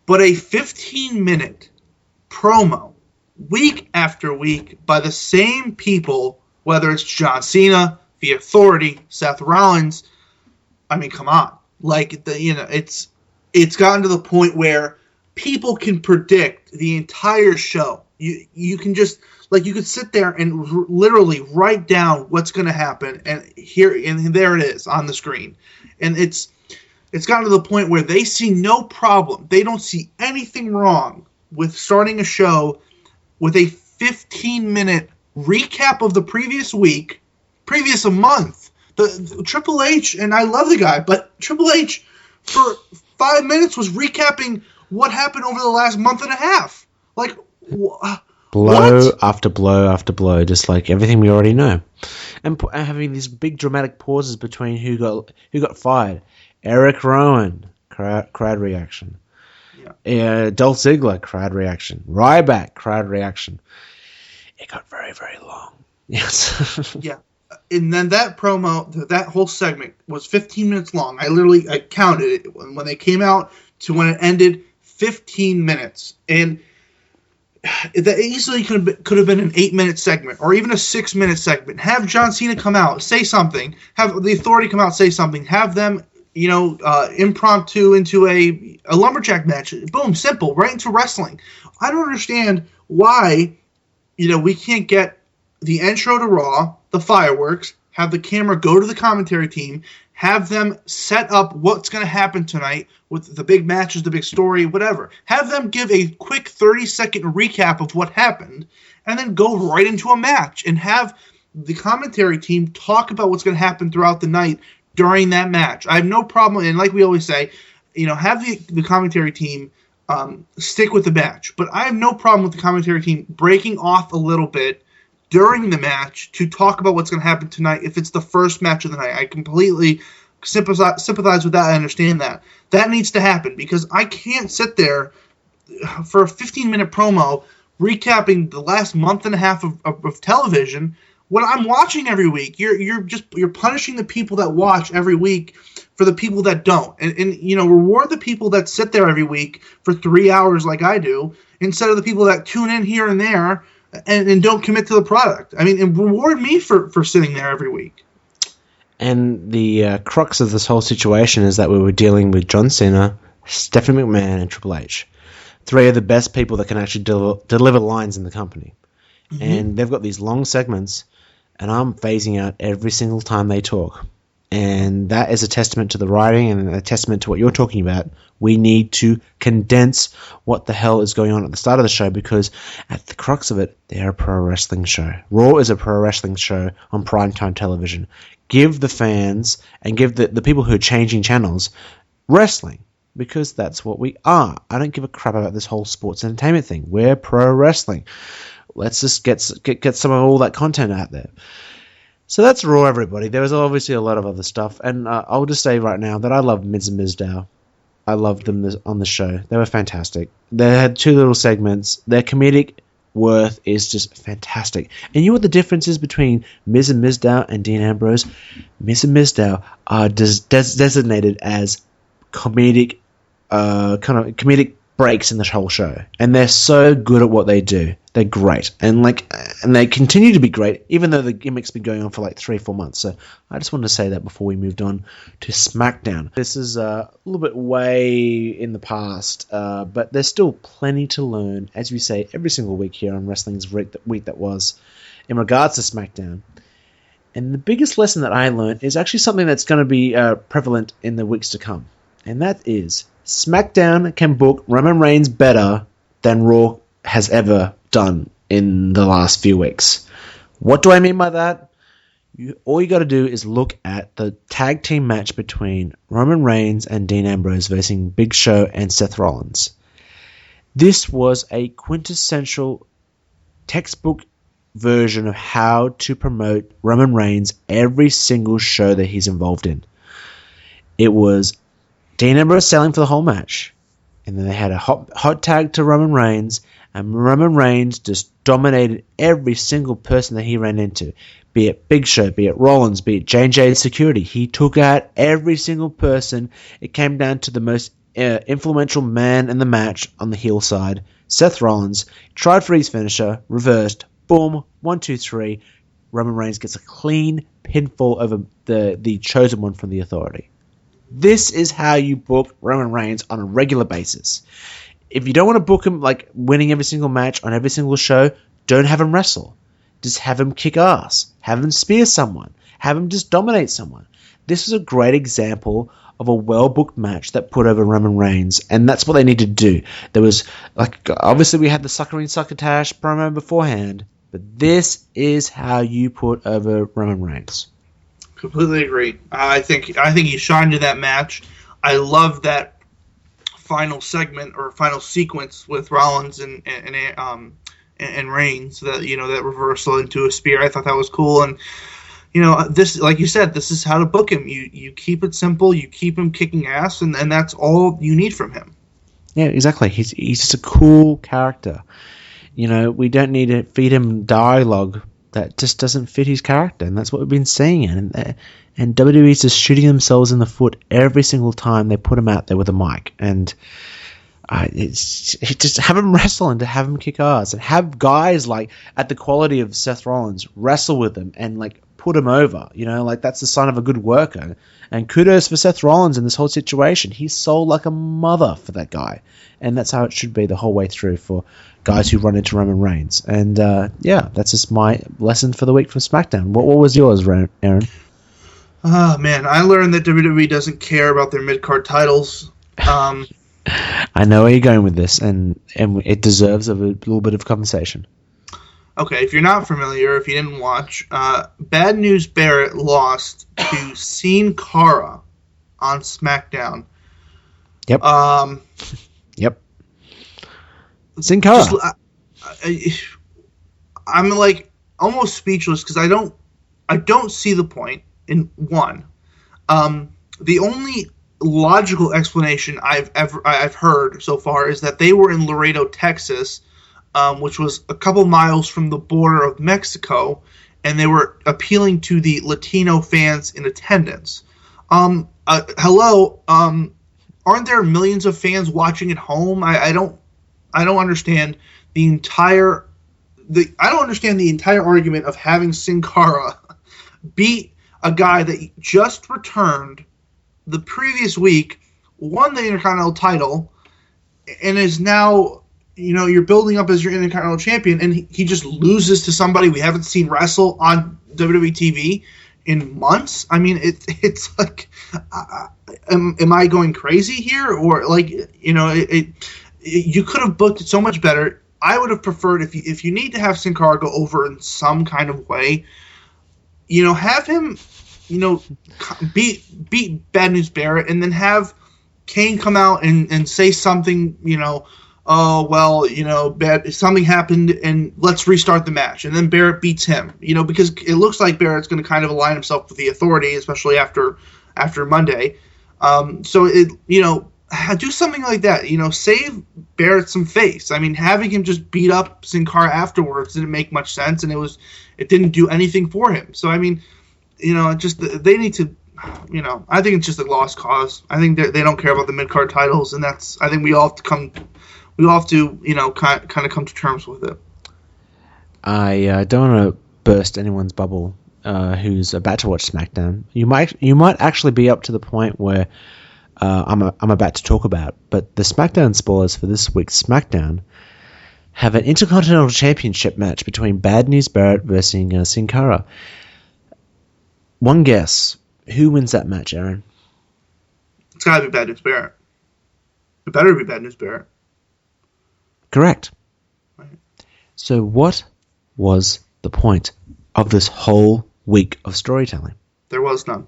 But a 15-minute promo, week after week, by the same people, whether it's John Cena, The Authority, Seth Rollins, I mean, come on. It's it's gotten to the point where people can predict the entire show. You can just, like, you could sit there and literally write down what's going to happen, and there it is on the screen. And it's gotten to the point where they see no problem. They don't see anything wrong with starting a show with a 15-minute recap of the previous month. The Triple H, and I love the guy, but Triple H for 5 minutes was recapping what happened over the last month and a half. Like, blow after blow after blow, just like everything we already know, and having these big dramatic pauses between who got fired. Eric Rowan, crowd reaction. Yeah. Dolph Ziggler, crowd reaction. Ryback, crowd reaction. It got very, very long. Yes. Yeah. And then that promo, that whole segment was 15 minutes long. I counted it when they came out to when it ended, 15 minutes. And that easily could have been an 8-minute segment or even a 6-minute segment. Have John Cena come out, say something. Have the Authority come out, say something. Have them, impromptu into a lumberjack match. Boom, simple, right into wrestling. I don't understand why, we can't get the intro to Raw, the fireworks, have the camera go to the commentary team, have them set up what's going to happen tonight with the big matches, the big story, whatever. Have them give a quick 30-second recap of what happened, and then go right into a match and have the commentary team talk about what's going to happen throughout the night during that match. I have no problem, and like we always say, have the commentary team stick with the match. But I have no problem with the commentary team breaking off a little bit during the match to talk about what's going to happen tonight if it's the first match of the night. I completely sympathize with that. I understand that. That needs to happen because I can't sit there for a 15-minute promo recapping the last month and a half of television when I'm watching every week. You're punishing the people that watch every week for the people that don't. And reward the people that sit there every week for 3 hours like I do instead of the people that tune in here and there and don't commit to the product. I mean, and reward me for sitting there every week. And the crux of this whole situation is that we were dealing with John Cena, Stephanie McMahon, and Triple H. 3 of the best people that can actually deliver lines in the company. Mm-hmm. And they've got these long segments, and I'm phasing out every single time they talk. And that is a testament to the writing and a testament to what you're talking about. We need to condense what the hell is going on at the start of the show because at the crux of it, they're a pro wrestling show. Raw is a pro wrestling show on primetime television. Give the fans and give the people who are changing channels wrestling because that's what we are. I don't give a crap about this whole sports entertainment thing. We're pro wrestling. Let's just get some of all that content out there. So that's Raw, everybody. There was obviously a lot of other stuff, and I'll just say right now that I love Miz and Mizdow. I loved them on the show. They were fantastic. They had 2 little segments. Their comedic worth is just fantastic. And you know what the difference is between Miz and Mizdow and Dean Ambrose? Miz and Mizdow are designated as comedic, comedic breaks in the whole show, and they're so good at what they do. They're great, and they continue to be great, even though the gimmick's been going on for like 3-4 months. So I just wanted to say that before we moved on to SmackDown. This is a little bit way in the past, but there's still plenty to learn, as we say every single week here on Wrestling's Week That Was, in regards to SmackDown. And the biggest lesson that I learned is actually something that's going to be prevalent in the weeks to come, and that is SmackDown can book Roman Reigns better than Raw has ever done in the last few weeks. What do I mean by that? All you got to do is look at the tag team match between Roman Reigns and Dean Ambrose versus Big Show and Seth Rollins. This was a quintessential textbook version of how to promote Roman Reigns every single show that he's involved in. It was Dean Ambrose selling for the whole match, and then they had a hot tag to Roman Reigns, and Roman Reigns just dominated every single person that he ran into, be it Big Show, be it Rollins, be it J&J Security. He took out every single person. It came down to the most influential man in the match on the heel side, Seth Rollins. Tried for his finisher, reversed, boom, 1, 2, 3. Roman Reigns gets a clean pinfall over the chosen one from the Authority. This is how you book Roman Reigns on a regular basis. If you don't want to book him like winning every single match on every single show, don't have him wrestle. Just have him kick ass. Have him spear someone. Have him just dominate someone. This is a great example of a well-booked match that put over Roman Reigns, and that's what they need to do. There was, like, obviously we had the succotash promo beforehand, but this is how you put over Roman Reigns. Completely agree. I think he shined in that match. I love that final segment or final sequence with Rollins and Reigns, that reversal into a spear. I thought that was cool, and this, like you said, this is how to book him. You keep it simple. You keep him kicking ass, and that's all you need from him. Yeah, exactly. He's just a cool character. We don't need to feed him dialogue that just doesn't fit his character, and that's what we've been seeing. And WWE's just shooting themselves in the foot every single time they put him out there with a mic. And it's just have him wrestle and to have him kick ass, and have guys like at the quality of Seth Rollins wrestle with him and like put him over. That's the sign of a good worker. And kudos for Seth Rollins in this whole situation. He sold like a mother for that guy, and that's how it should be the whole way through for guys who run into Roman Reigns. And that's just my lesson for the week from SmackDown. What was yours, Aaron? Oh man, I learned that WWE doesn't care about their mid-card titles. I know where you're going with this, and it deserves a little bit of compensation. Okay, if you're not familiar, if you didn't watch, Bad News Barrett lost to Sin Cara on SmackDown. Yep. Yep. Sin Cara. I'm like almost speechless because I don't see the point in one. The only logical explanation I've heard so far is that they were in Laredo, Texas, which was a couple miles from the border of Mexico, and they were appealing to the Latino fans in attendance. Hello, aren't there millions of fans watching at home? I don't understand the entire argument of having Sin Cara beat a guy that just returned the previous week, won the Intercontinental title, and is now, you're building up as your Intercontinental champion, and he just loses to somebody we haven't seen wrestle on WWE TV in months. I mean, it's like, am I going crazy here? Or like, you could have booked it so much better. I would have preferred if you need to have Sin Cara go over in some kind of way, have him, beat Bad News Barrett, and then have Kane come out and say something, something happened and let's restart the match. And then Barrett beats him, because it looks like Barrett's going to kind of align himself with the Authority, especially after Monday. Do something like that, save Barrett some face. I mean, having him just beat up Sin Cara afterwards didn't make much sense, and it didn't do anything for him. So, I mean, they need to, I think it's just a lost cause. I think they don't care about the mid-card titles, and I think we all have to kind of come to terms with it. I don't want to burst anyone's bubble who's about to watch SmackDown. You might actually be up to the point where I'm about to talk about, but the SmackDown spoilers for this week's SmackDown have an Intercontinental Championship match between Bad News Barrett versus Sin Cara. One guess. Who wins that match, Aaron? It's got to be Bad News Barrett. It better be Bad News Barrett. Correct. Right. So what was the point of this whole week of storytelling? There was none.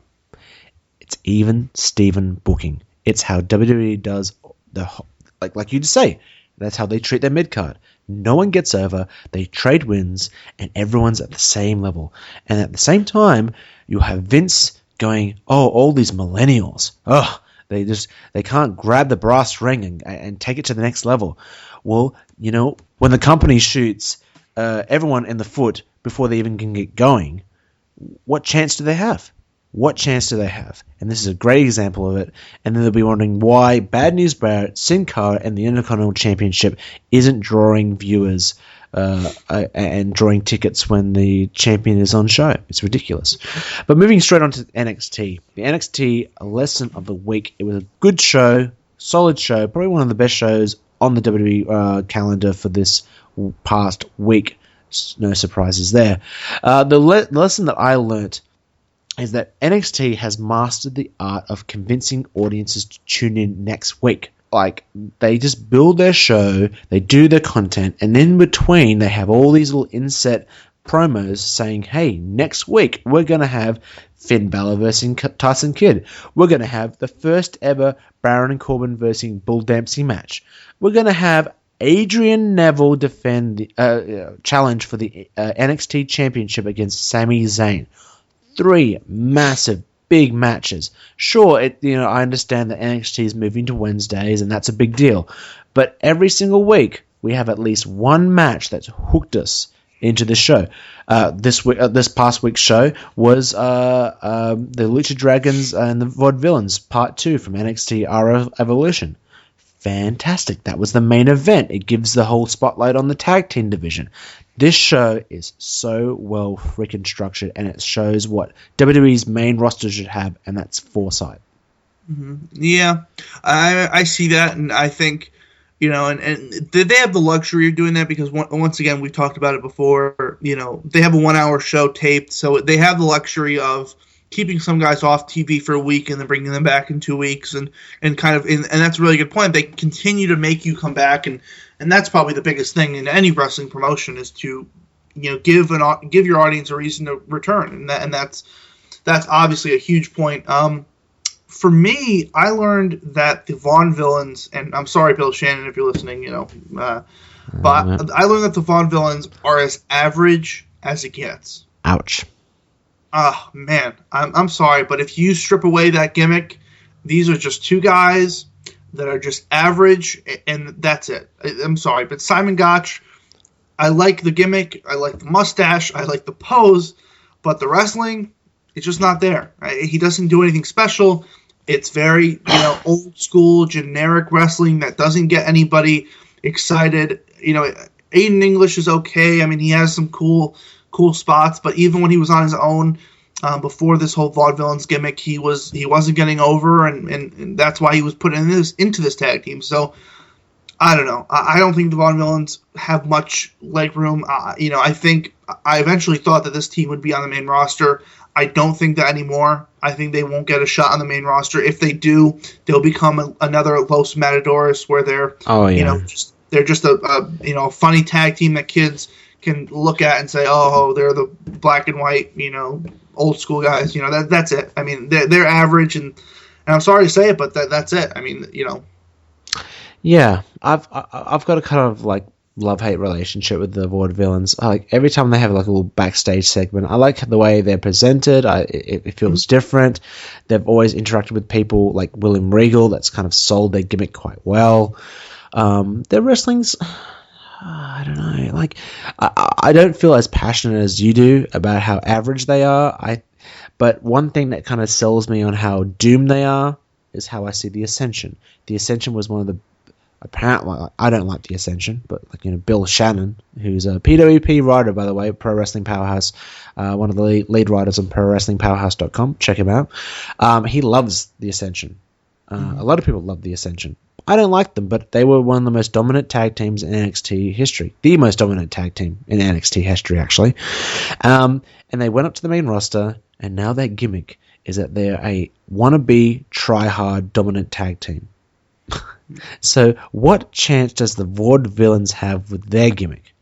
It's even Steven booking. It's how WWE does like you just say. That's how they treat their mid-card. No one gets over, they trade wins, and everyone's at the same level. And at the same time, you have Vince going, all these millennials. They can't grab the brass ring and take it to the next level. Well, when the company shoots everyone in the foot before they even can get going, what chance do they have? And this is a great example of it. And then they'll be wondering why Bad News Barrett, Sin Cara, and the Intercontinental Championship isn't drawing viewers and drawing tickets when the champion is on show. It's ridiculous. But moving straight on to NXT. The NXT lesson of the week. It was a good show, solid show, probably one of the best shows on the WWE calendar for this past week. No surprises there. The lesson that I learnt is that NXT has mastered the art of convincing audiences to tune in next week. Like, they just build their show, they do their content, and in between they have all these little inset promos saying, hey, next week we're going to have Finn Balor versus Tyson Kidd. We're going to have the first ever Baron and Corbin versus Bull Dempsey match. We're going to have Adrian Neville defend the challenge for the NXT Championship against Sami Zayn. 3 massive, big matches. Sure, I understand that NXT is moving to Wednesdays, and that's a big deal. But every single week, we have at least one match that's hooked us into the show. This past week's show was the Lucha Dragons and the Vaudevillains Part 2 from NXT RO Evolution. Fantastic. That was the main event. It gives the whole spotlight on the tag team division. This show is so well freaking structured, and it shows what WWE's main roster should have, and that's foresight. Mm-hmm. Yeah, I see that, and I think, and they have the luxury of doing that because, once again, we've talked about it before, they have a 1-hour show taped, so they have the luxury of keeping some guys off TV for a week and then bringing them back in 2 weeks, and that's a really good point. They continue to make you come back, and that's probably the biggest thing in any wrestling promotion is to, give your audience a reason to return, and that's obviously a huge point. For me, I learned that the Vaudevillains, and I'm sorry, Bill Shannon, if you're listening, but I learned that the Vaudevillains are as average as it gets. Ouch. Oh, man, I'm sorry, but if you strip away that gimmick, these are just 2 guys that are just average, and that's it. I'm sorry, but Simon Gotch, I like the gimmick, I like the mustache, I like the pose, but the wrestling, it's just not there. He doesn't do anything special. It's very, old school, generic wrestling that doesn't get anybody excited. Aiden English is okay. I mean, he has some cool spots, but even when he was on his own before this whole Vaudevillains gimmick, he wasn't getting over, and that's why he was put into this tag team. So I don't know. I don't think the Vaudevillains have much leg room. I think I eventually thought that this team would be on the main roster. I don't think that anymore. I think they won't get a shot on the main roster. If they do, they'll become another Los Matadores, where they're they're just a funny tag team that kids can look at and say, oh, they're the black and white, old school guys. That's it. I mean, they're average, and I'm sorry to say it, but that's it. I mean, Yeah, I've got a kind of like love-hate relationship with the Vaudevillains. Like every time they have like a little backstage segment, I like the way they're presented. It feels different. They've always interacted with people like William Regal. That's kind of sold their gimmick quite well. Their wrestling's, I don't know. Like I don't feel as passionate as you do about how average they are. But one thing that kind of sells me on how doomed they are is how I see the Ascension. The Ascension was one of the apparently, I don't like the Ascension, but Bill Shannon, who's a PWP writer, by the way, Pro Wrestling Powerhouse, one of the lead writers on ProWrestlingPowerhouse.com. Check him out. He loves the Ascension. A lot of people love the Ascension. I don't like them, but they were one of the most dominant tag teams in NXT history. The most dominant tag team in NXT history, actually. And they went up to the main roster, and now their gimmick is that they're a wannabe, try-hard, dominant tag team. So what chance does the Vaudevillains have with their gimmick?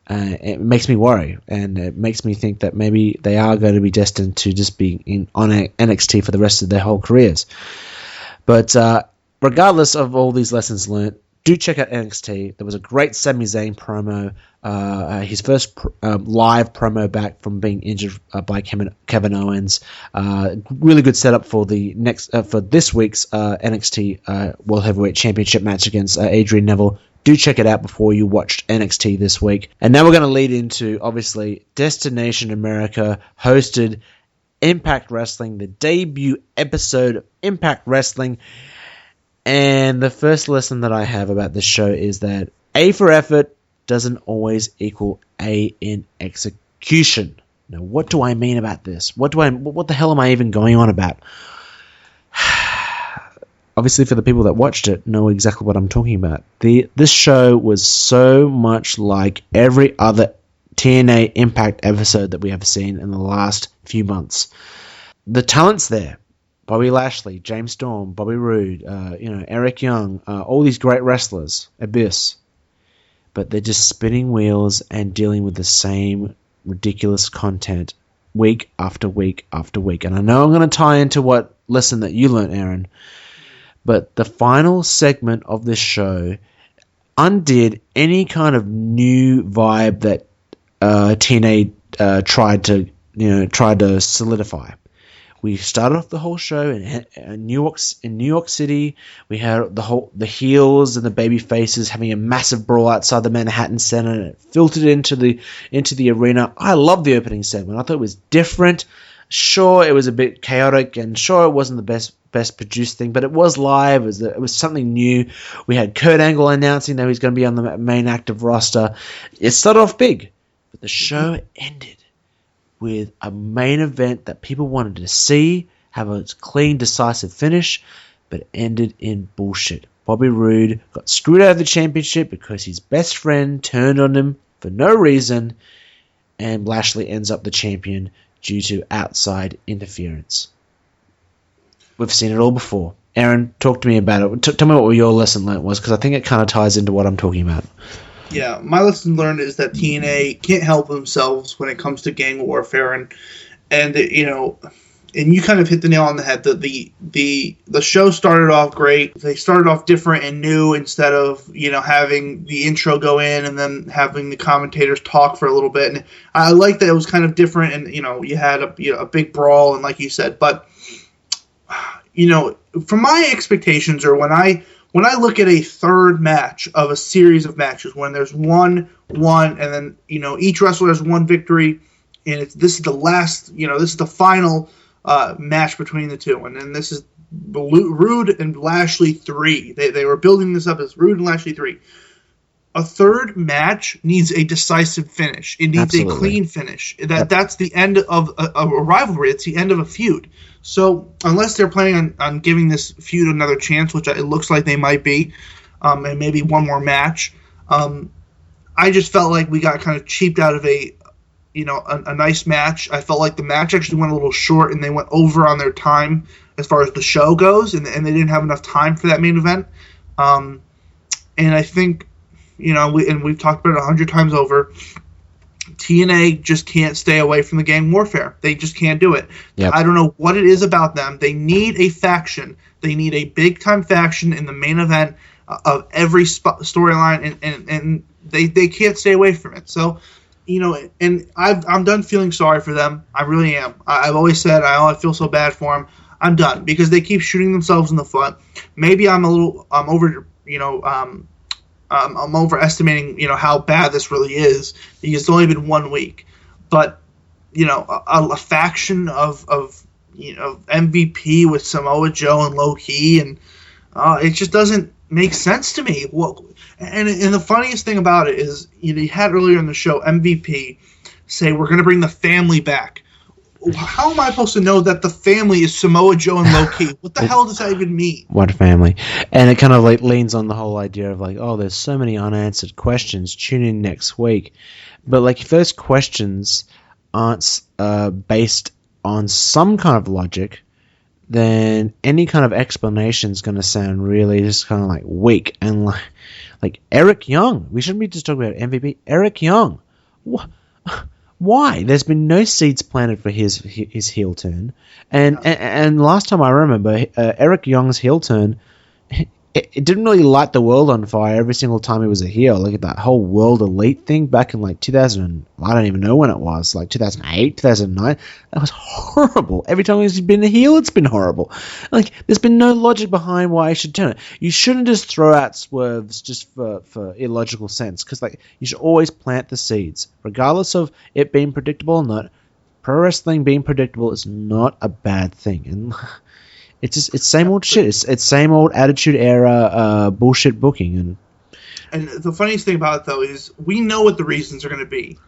It makes me worry, and it makes me think that maybe they are going to be destined to just be on NXT for the rest of their whole careers. But regardless of all these lessons learned, do check out NXT. There was a great Sami Zayn promo, his first live promo back from being injured by Kevin Owens. Really good setup for the for this week's NXT World Heavyweight Championship match against Adrian Neville. Do check it out before you watched NXT this week. And now we're going to lead into, obviously, Destination America hosted Impact Wrestling, the debut episode of Impact Wrestling. And the first lesson that I have about this show is that A for effort, doesn't always equal A in execution. Now, what do I mean about this? What the hell am I even going on about? Obviously, for the people that watched it, know exactly what I'm talking about. This show was so much like every other TNA Impact episode that we have seen in the last few months. The talent's there. Bobby Lashley, James Storm, Bobby Roode, Eric Young, all these great wrestlers, Abyss. But they're just spinning wheels and dealing with the same ridiculous content week after week after week. And I know I'm going to tie into what lesson that you learned, Aaron. But the final segment of this show undid any kind of new vibe that TNA tried to solidify. We started off the whole show in New York City. We had the heels and the baby faces having a massive brawl outside the Manhattan Center, and it filtered into the arena. I love the opening segment. I thought it was different. Sure, it was a bit chaotic, and sure, it wasn't the best produced thing, but it was live. It was something new. We had Kurt Angle announcing that he's going to be on the main active roster. It started off big, but the show ended with a main event that people wanted to see, have a clean, decisive finish, but ended in bullshit. Bobby Roode got screwed out of the championship because his best friend turned on him for no reason, and Lashley ends up the champion due to outside interference. We've seen it all before. Aaron, talk to me about it. Tell me what your lesson learned was, because I think it kind of ties into what I'm talking about. Yeah, my lesson learned is that TNA can't help themselves when it comes to gang warfare, and you kind of hit the nail on the head. The show started off great. They started off different and new instead of having the intro go in and then having the commentators talk for a little bit. And I like that it was kind of different, and you had a big brawl, and like you said, but from my expectations, or when I look at a third match of a series of matches, when there's one, and then each wrestler has one victory, and this is the last, this is the final match between the two, and then this is Roode and Lashley 3. They were building this up as Roode and Lashley 3. A third match needs a decisive finish. It needs a clean finish. That's the end of a rivalry. It's the end of a feud. So unless they're planning on giving this feud another chance, which it looks like they might be, and maybe one more match, I just felt like we got kind of cheaped out of a nice match. I felt like the match actually went a little short, and they went over on their time as far as the show goes, and they didn't have enough time for that main event. And I think, we've talked about it 100 times over, TNA just can't stay away from the gang warfare. They just can't do it. Yep. I don't know what it is about them. They need a faction. They need a big-time faction in the main event of every storyline, and they can't stay away from it. So, and I'm done feeling sorry for them. I really am. I've always said I feel so bad for them. I'm done because they keep shooting themselves in the foot. Maybe I'm overestimating, how bad this really is, because it's only been 1 week. But, a faction of MVP with Samoa Joe and Low Ki, and it just doesn't make sense to me. And the funniest thing about it is, you had earlier in the show MVP say, we're going to bring the family back. How am I supposed to know that the family is Samoa Joe and Low Ki? What the hell does that even mean? What family? And it kind of leans on the whole idea of there's so many unanswered questions. Tune in next week. But if those questions aren't based on some kind of logic, then any kind of explanation is going to sound really just kind of weak. And like Eric Young. We shouldn't be just talking about MVP. Eric Young. Why? There's been no seeds planted for his heel turn, and last time I remember, Eric Young's heel turn, it didn't really light the world on fire every single time he was a heel. Look at that whole World Elite thing back in 2000. I don't even know when it was, 2008, 2009. That was horrible. Every time he's been a heel, it's been horrible. There's been no logic behind why he should turn it. You shouldn't just throw out swerves just for illogical sense, because you should always plant the seeds, regardless of it being predictable or not. Pro wrestling being predictable is not a bad thing, and it's same old shit. It's same old Attitude Era bullshit booking, and And the funniest thing about it, though, is we know what the reasons are going to be.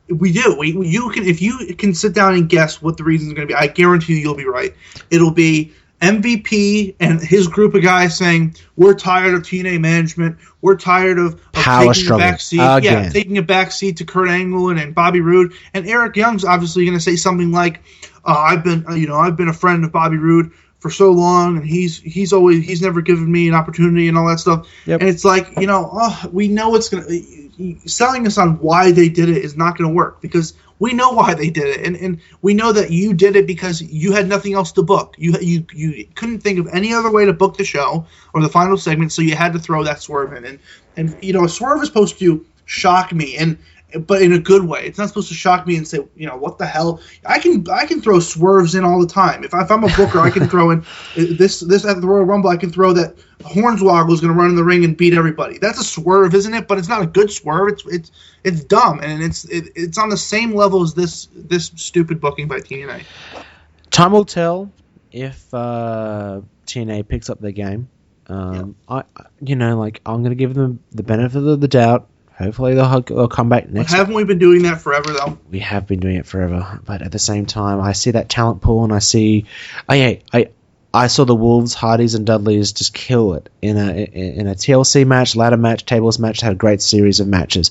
We do. If you can sit down and guess what the reasons are going to be, I guarantee you'll be right. It'll be MVP and his group of guys saying, we're tired of TNA management. We're tired of taking a back seat. Yeah, taking a back seat to Kurt Angle and Bobby Roode. And Eric Young's obviously going to say something like, I've been a friend of Bobby Roode for so long, and he's never given me an opportunity and all that stuff. Yep. And it's like, we know it's going to, selling us on why they did it is not going to work, because we know why they did it, and we know that you did it because you had nothing else to book. You couldn't think of any other way to book the show or the final segment, so you had to throw that swerve in. And a swerve is supposed to shock me, but in a good way. It's not supposed to shock me and say, what the hell? I can throw swerves in all the time. If I'm a booker, I can throw in this at the Royal Rumble. I can throw that Hornswoggle is going to run in the ring and beat everybody. That's a swerve, isn't it? But it's not a good swerve. It's dumb, and it's on the same level as this stupid booking by TNA. Time will tell if TNA picks up their game. I'm going to give them the benefit of the doubt. Hopefully they'll come back next time. Haven't we been doing that forever, though? We have been doing it forever, but at the same time, I see that talent pool, and I see, I saw the Wolves, Hardys, and Dudleys just kill it in a TLC match, ladder match, tables match. Had a great series of matches.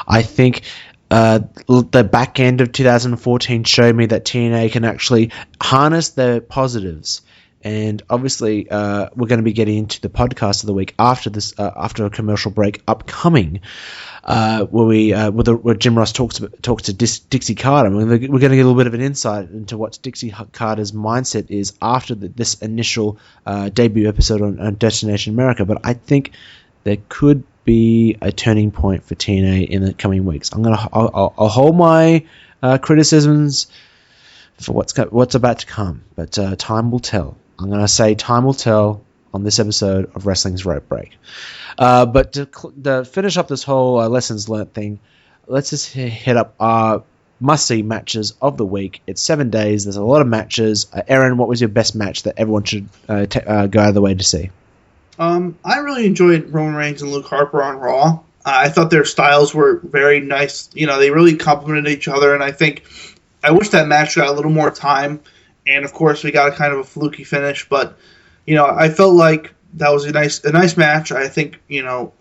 I think the back end of 2014 showed me that TNA can actually harness their positives. And obviously, we're going to be getting into the podcast of the week after this, after a commercial break upcoming, where Jim Ross talks to Dixie Carter. We're going to get a little bit of an insight into what Dixie Carter's mindset is after this initial debut episode on Destination America. But I think there could be a turning point for TNA in the coming weeks. I'll hold my criticisms for what's about to come, but time will tell. I'm going to say time will tell on this episode of Wrestling's Rope Break. But to finish up this whole lessons learned thing, let's just hit up our must-see matches of the week. It's 7 days. There's a lot of matches. Eron, what was your best match that everyone should go out of the way to see? I really enjoyed Roman Reigns and Luke Harper on Raw. I thought their styles were very nice. They really complemented each other, and I wish that match got a little more time. And of course, we got a kind of a fluky finish, but I felt like that was a nice match. I think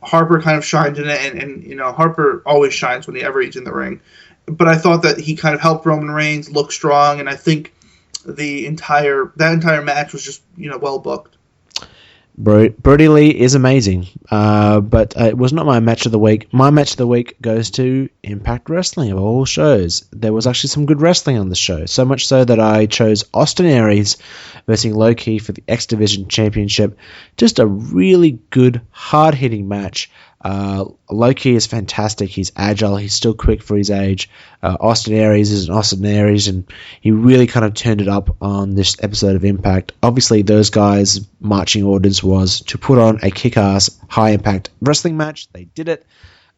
Harper kind of shined in it, and Harper always shines whenever he's in the ring. But I thought that he kind of helped Roman Reigns look strong, and I think that entire match was just well booked. Brody Lee is amazing, but it was not my match of the week. My match of the week goes to Impact Wrestling of all shows. There was actually some good wrestling on the show, so much so that I chose Austin Aries versus Low-Ki for the X Division Championship. Just a really good, hard-hitting match. Low-Ki is fantastic. He's agile. He's still quick for his age. Austin Aries is an Austin Aries, and he really kind of turned it up on this episode of Impact. Obviously, those guys' marching orders was to put on a kick-ass, high-impact wrestling match. They did it,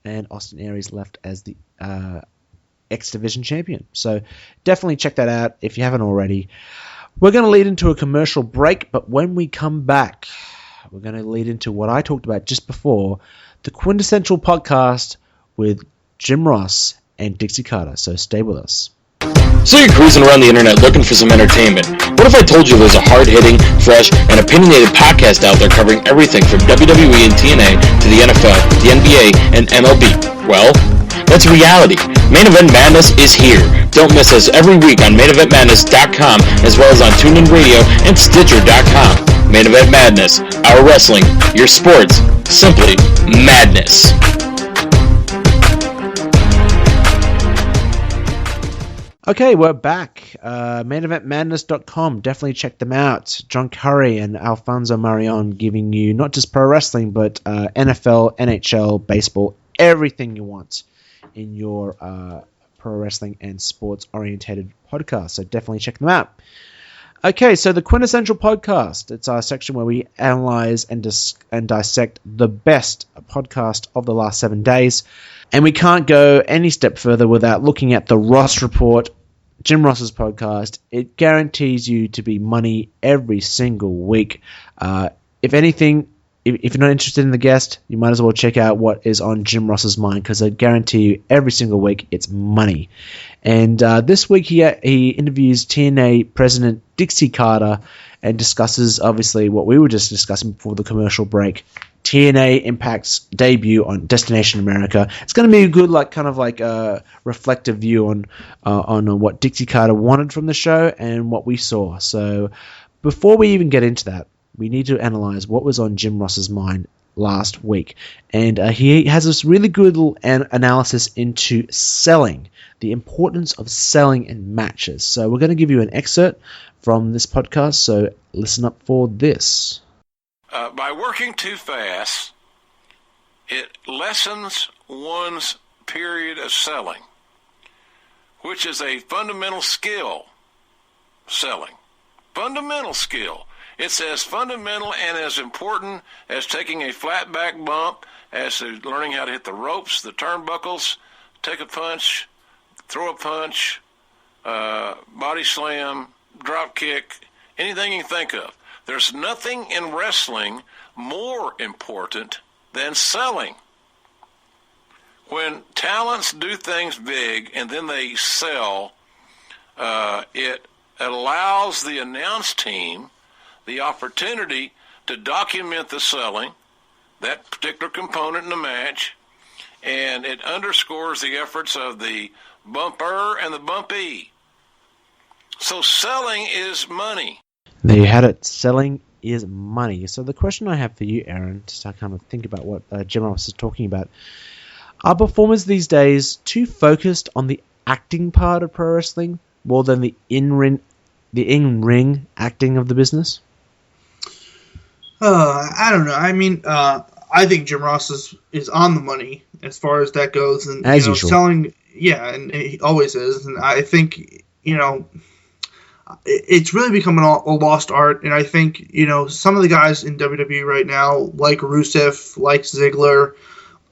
and Austin Aries left as the X Division champion. So definitely check that out if you haven't already. We're going to lead into a commercial break, but when we come back, we're going to lead into what I talked about just before, the quintessential podcast with Jim Ross and Dixie Carter. So stay with us. So you're cruising around the internet looking for some entertainment. What if I told you there's a hard-hitting, fresh, and opinionated podcast out there covering everything from WWE and TNA to the NFL, the NBA, and MLB? Well, that's reality. Main Event Madness is here. Don't miss us every week on MainEventMadness.com as well as on TuneIn Radio and Stitcher.com. Main Event Madness, our wrestling, your sports, simply madness. Okay, we're back. MainEventMadness.com. Definitely check them out. John Curry and Alfonso Marion giving you not just pro wrestling, but NFL, NHL, baseball, everything you want in your pro wrestling and sports-orientated podcast. So definitely check them out. Okay, so the quintessential podcast. It's our section where we analyze and dissect the best podcast of the last 7 days. And we can't go any step further without looking at the Ross Report, Jim Ross's podcast. It guarantees you to be money every single week. If anything, if you're not interested in the guest, you might as well check out what is on Jim Ross's mind, because I guarantee you every single week it's money. And this week he interviews TNA President Dixie Carter and discusses, obviously, what we were just discussing before the commercial break, TNA Impact's debut on Destination America. It's going to be a good, reflective view on what Dixie Carter wanted from the show and what we saw. So before we even get into that, we need to analyze what was on Jim Ross's mind last week. And he has this really good analysis into selling, the importance of selling in matches. So we're going to give you an excerpt from this podcast, so listen up for this. By working too fast, it lessens one's period of selling, which is a fundamental skill. Selling. Fundamental skill. It's as fundamental and as important as taking a flat back bump, as to learning how to hit the ropes, the turnbuckles, take a punch, throw a punch, body slam, drop kick, anything you can think of. There's nothing in wrestling more important than selling. When talents do things big and then they sell, it allows the announce team the opportunity to document the selling, that particular component in the match, and it underscores the efforts of the bumper and the bumpee. So selling is money. There you had it. Selling is money. So the question I have for you, Eron, to start kind of think about what Jim Ross is talking about, are performers these days too focused on the acting part of pro wrestling more than the in-ring acting of the business? I don't know. I mean, I think Jim Ross is on the money as far as that goes, and as usual. Selling, yeah, and he always is. And I think it's really become a lost art. And I think some of the guys in WWE right now, like Rusev, like Ziggler,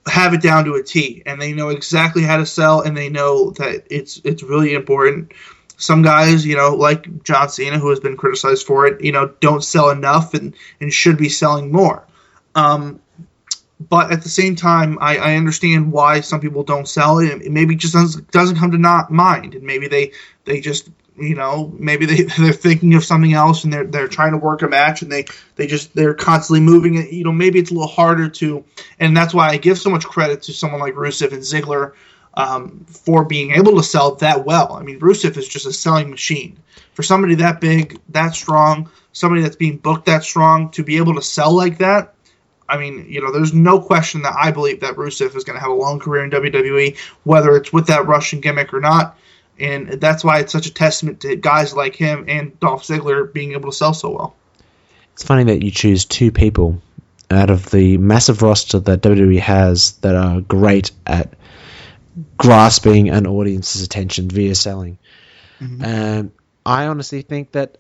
have it down to a T, and they know exactly how to sell, and they know that it's really important. Some guys, like John Cena, who has been criticized for it, don't sell enough and should be selling more. But at the same time, I understand why some people don't sell it. Maybe it just doesn't come to mind, and maybe they just maybe they're thinking of something else, and they're trying to work a match, and they're constantly moving it. Maybe it's a little harder to, and that's why I give so much credit to someone like Rusev and Ziggler for being able to sell that well. I mean, Rusev is just a selling machine. For somebody that big, that strong, somebody that's being booked that strong, to be able to sell like that, I mean, there's no question that I believe that Rusev is going to have a long career in WWE, whether it's with that Russian gimmick or not. And that's why it's such a testament to guys like him and Dolph Ziggler being able to sell so well. It's funny that you choose two people out of the massive roster that WWE has that are great at grasping an audience's attention via selling. Mm-hmm. I honestly think that,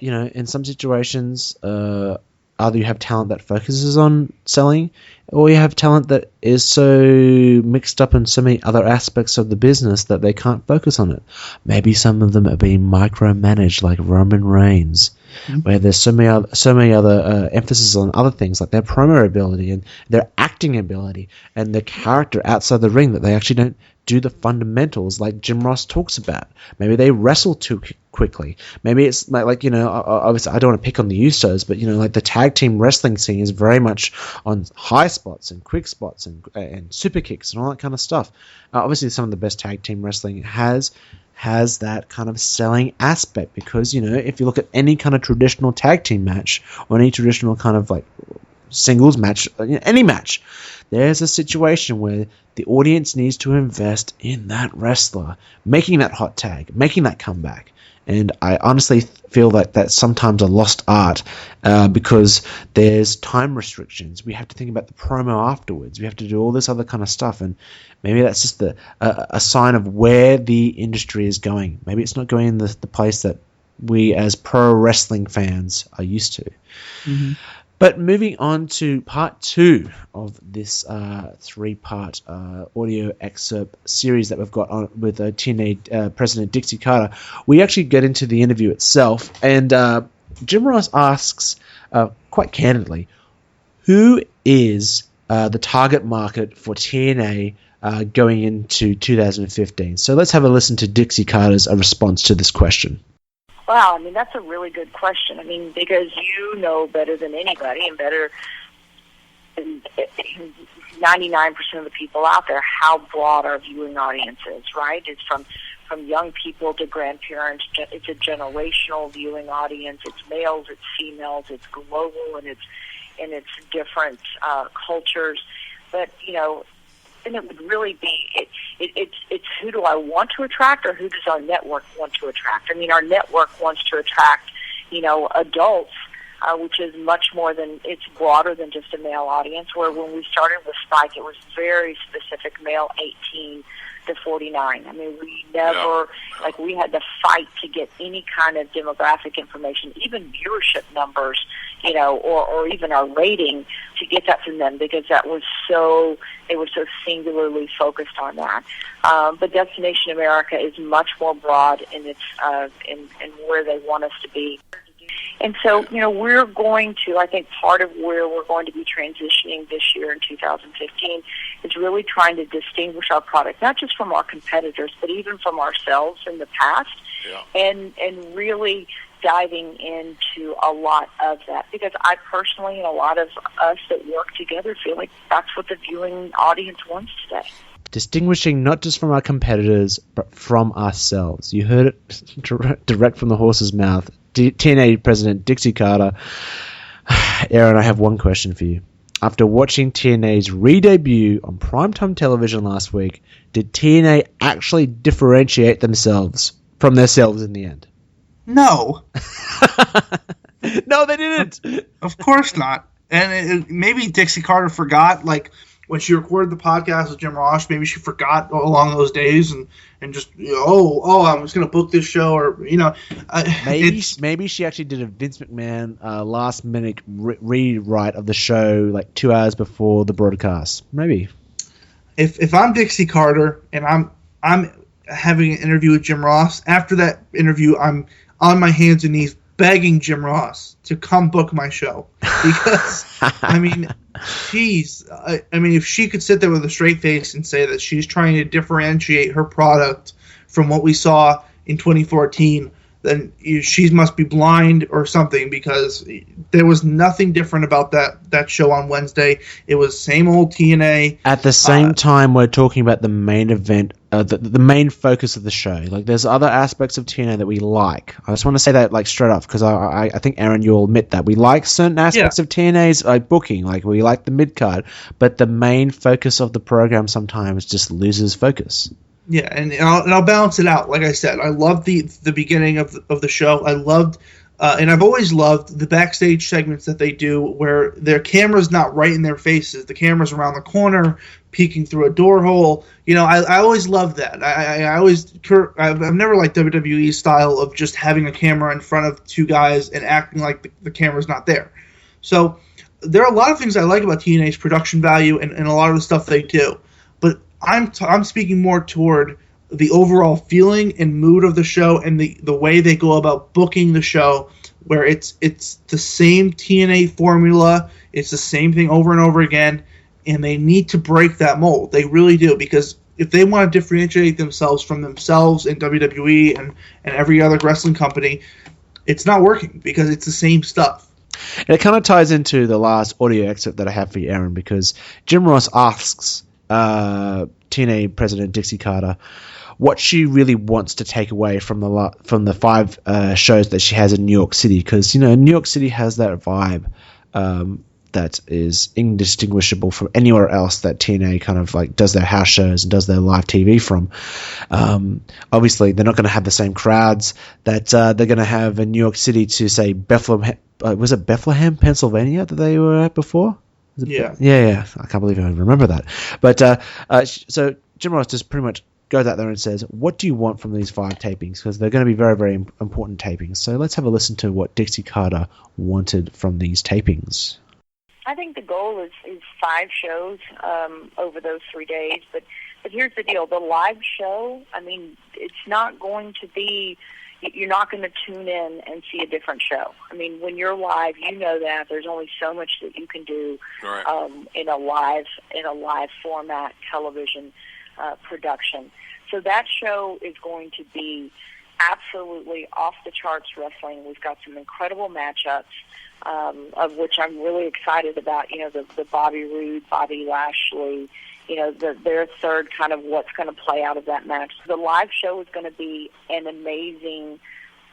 in some situations, either you have talent that focuses on selling, or you have talent that is so mixed up in so many other aspects of the business that they can't focus on it. Maybe some of them are being micromanaged, like Roman Reigns, where there's so many other emphasis on other things, like their promo ability and their acting ability and their character outside the ring, that they actually don't do the fundamentals like Jim Ross talks about. Maybe they wrestle too quickly. Maybe it's obviously I don't want to pick on the Usos, but like the tag team wrestling scene is very much on high spots and quick spots and super kicks and all that kind of stuff. Obviously some of the best tag team wrestling has that kind of selling aspect, because if you look at any kind of traditional tag team match or any traditional kind of like singles match, any match, there's a situation where the audience needs to invest in that wrestler, making that hot tag, making that comeback. And I honestly feel that that's sometimes a lost art because there's time restrictions. We have to think about the promo afterwards. We have to do all this other kind of stuff. And maybe that's just a sign of where the industry is going. Maybe it's not going in the place that we as pro wrestling fans are used to. Mm-hmm. But moving on to part 2 of this 3-part audio excerpt series that we've got on with TNA President Dixie Carter, we actually get into the interview itself. And Jim Ross asks, quite candidly, Who is the target market for TNA going into 2015? So let's have a listen to Dixie Carter's response to this question. Wow, I mean, that's a really good question. I mean, because you know better than anybody and better than 99% of the people out there how broad our viewing audience is, right? It's from young people to grandparents. It's a generational viewing audience. It's males, it's females, it's global, and it's different cultures. But, you know, and it would really be, it's who do I want to attract, or who does our network want to attract? I mean, our network wants to attract, you know, adults, which is much more than, it's broader than just a male audience, where when we started with Spike, it was very specific, male 18 to 49. I mean, we never, like, we had to fight to get any kind of demographic information, even viewership numbers, you know, or even our rating, to get that from them, because that was so, they were so singularly focused on that. But Destination America is much more broad in its, in where they want us to be. And so, you know, we're going to, I think part of where we're going to be transitioning this year in 2015 is really trying to distinguish our product, not just from our competitors, but even from ourselves in the past, and really diving into a lot of that. Because I personally, and a lot of us that work together, feel like that's what the viewing audience wants today. Distinguishing not just from our competitors, but from ourselves. You heard it direct from the horse's mouth. TNA President Dixie Carter. Eron, I have one question for you. After watching TNA's re-debut on primetime television last week, did TNA actually differentiate themselves from themselves in the end? No. No, they didn't. Of course not. And maybe Dixie Carter forgot, like, when she recorded the podcast with Jim Ross, maybe she forgot along those days and just, you know, I'm just going to book this show, or, you know. Maybe she actually did a Vince McMahon last-minute rewrite of the show like 2 hours before the broadcast. Maybe. If I'm Dixie Carter and I'm having an interview with Jim Ross, after that interview, I'm on my hands and knees begging Jim Ross to come book my show, because I mean, I mean, if she could sit there with a straight face and say that she's trying to differentiate her product from what we saw in 2014, then she must be blind or something, because there was nothing different about that show on Wednesday. It was same old TNA. At the same time, we're talking about the main event, the main focus of the show. Like, there's other aspects of TNA that we like. I just want to say that, like, straight off, because I think, Eron, you'll admit that we like certain aspects of TNA's booking. Like, we like the mid card, but the main focus of the program sometimes just loses focus. Yeah, and I'll balance it out. Like I said, I loved the beginning of the show. I loved, and I've always loved the backstage segments that they do, where their camera's not right in their faces. The camera's around the corner, peeking through a door hole. You know, I always loved that. I've never liked WWE's style of just having a camera in front of two guys and acting like the camera's not there. So there are a lot of things I like about TNA's production value and a lot of the stuff they do. But I'm speaking more toward the overall feeling and mood of the show, and the way they go about booking the show, where it's the same TNA formula, it's the same thing over and over again, and they need to break that mold. They really do, because if they want to differentiate themselves from themselves in WWE and every other wrestling company, it's not working, because it's the same stuff. And it kind of ties into the last audio excerpt that I have for you, Eron, because Jim Ross asks TNA President Dixie Carter what she really wants to take away from the 5 shows that she has in New York City, because, you know, New York City has that vibe that is indistinguishable from anywhere else that TNA kind of like does their house shows and does their live TV from. Obviously, they're not going to have the same crowds that they're going to have in New York City to, say, Bethlehem. Was it Bethlehem, Pennsylvania that they were at before? Yeah. I can't believe I remember that. But so Jim Ross just pretty much goes out there and says, what do you want from these 5 tapings? Because they're going to be very, very important tapings. So let's have a listen to what Dixie Carter wanted from these tapings. I think the goal is 5 shows over those 3 days. But here's the deal. The live show, I mean, it's not going to be, you're not going to tune in and see a different show. I mean, when you're live, you know that there's only so much that you can do in a live format television production. So that show is going to be absolutely off the charts wrestling. We've got some incredible matchups, of which I'm really excited about. You know, the Bobby Roode, Bobby Lashley, you know, their third kind of what's going to play out of that match. The live show is going to be an amazing,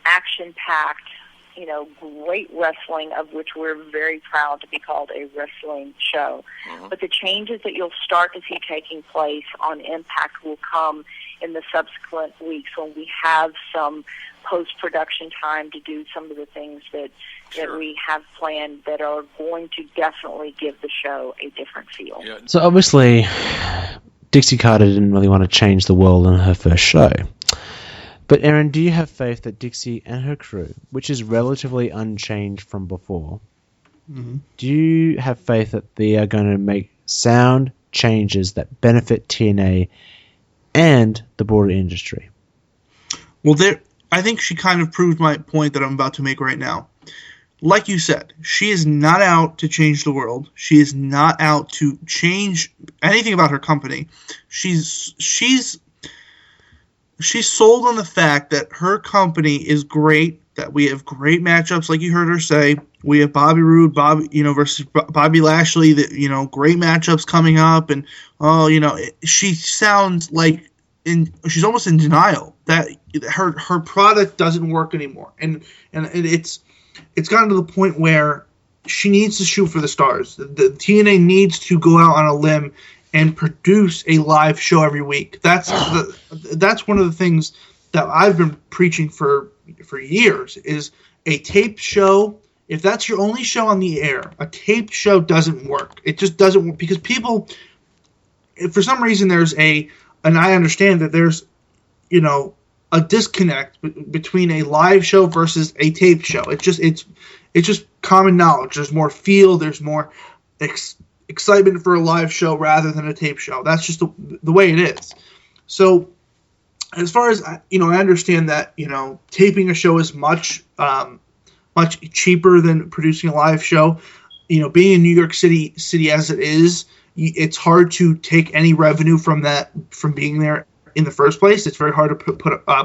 action-packed, you know, great wrestling, of which we're very proud to be called a wrestling show. Mm-hmm. But the changes that you'll start to see taking place on Impact will come in the subsequent weeks when we have some post-production time to do some of the things that we have planned that are going to definitely give the show a different feel. Yeah. So obviously, Dixie Carter didn't really want to change the world on her first show. But Eron, do you have faith that Dixie and her crew, which is relatively unchanged from before, do you have faith that they are going to make sound changes that benefit TNA and the broader industry? Well, I think she kind of proved my point that I'm about to make right now. Like you said, she is not out to change the world. She is not out to change anything about her company. She's sold on the fact that her company is great, that we have great matchups, like you heard her say. We have Bobby Roode, versus Bobby Lashley, great matchups coming up, and she sounds like she's almost in denial that her product doesn't work anymore, and it's gotten to the point where she needs to shoot for the stars. The TNA needs to go out on a limb and produce a live show every week. That's one of the things that I've been preaching for years, is a taped show. If that's your only show on the air, a taped show doesn't work. It just doesn't work because people, for some reason, and I understand that there's, a disconnect between a live show versus a taped show. It's just common knowledge. There's more feel. There's more excitement for a live show rather than a tape show. That's just the way it is. So as far as, I understand that, taping a show is much cheaper than producing a live show. Being in New York City as it is, it's hard to take any revenue from being there in the first place. It's very hard to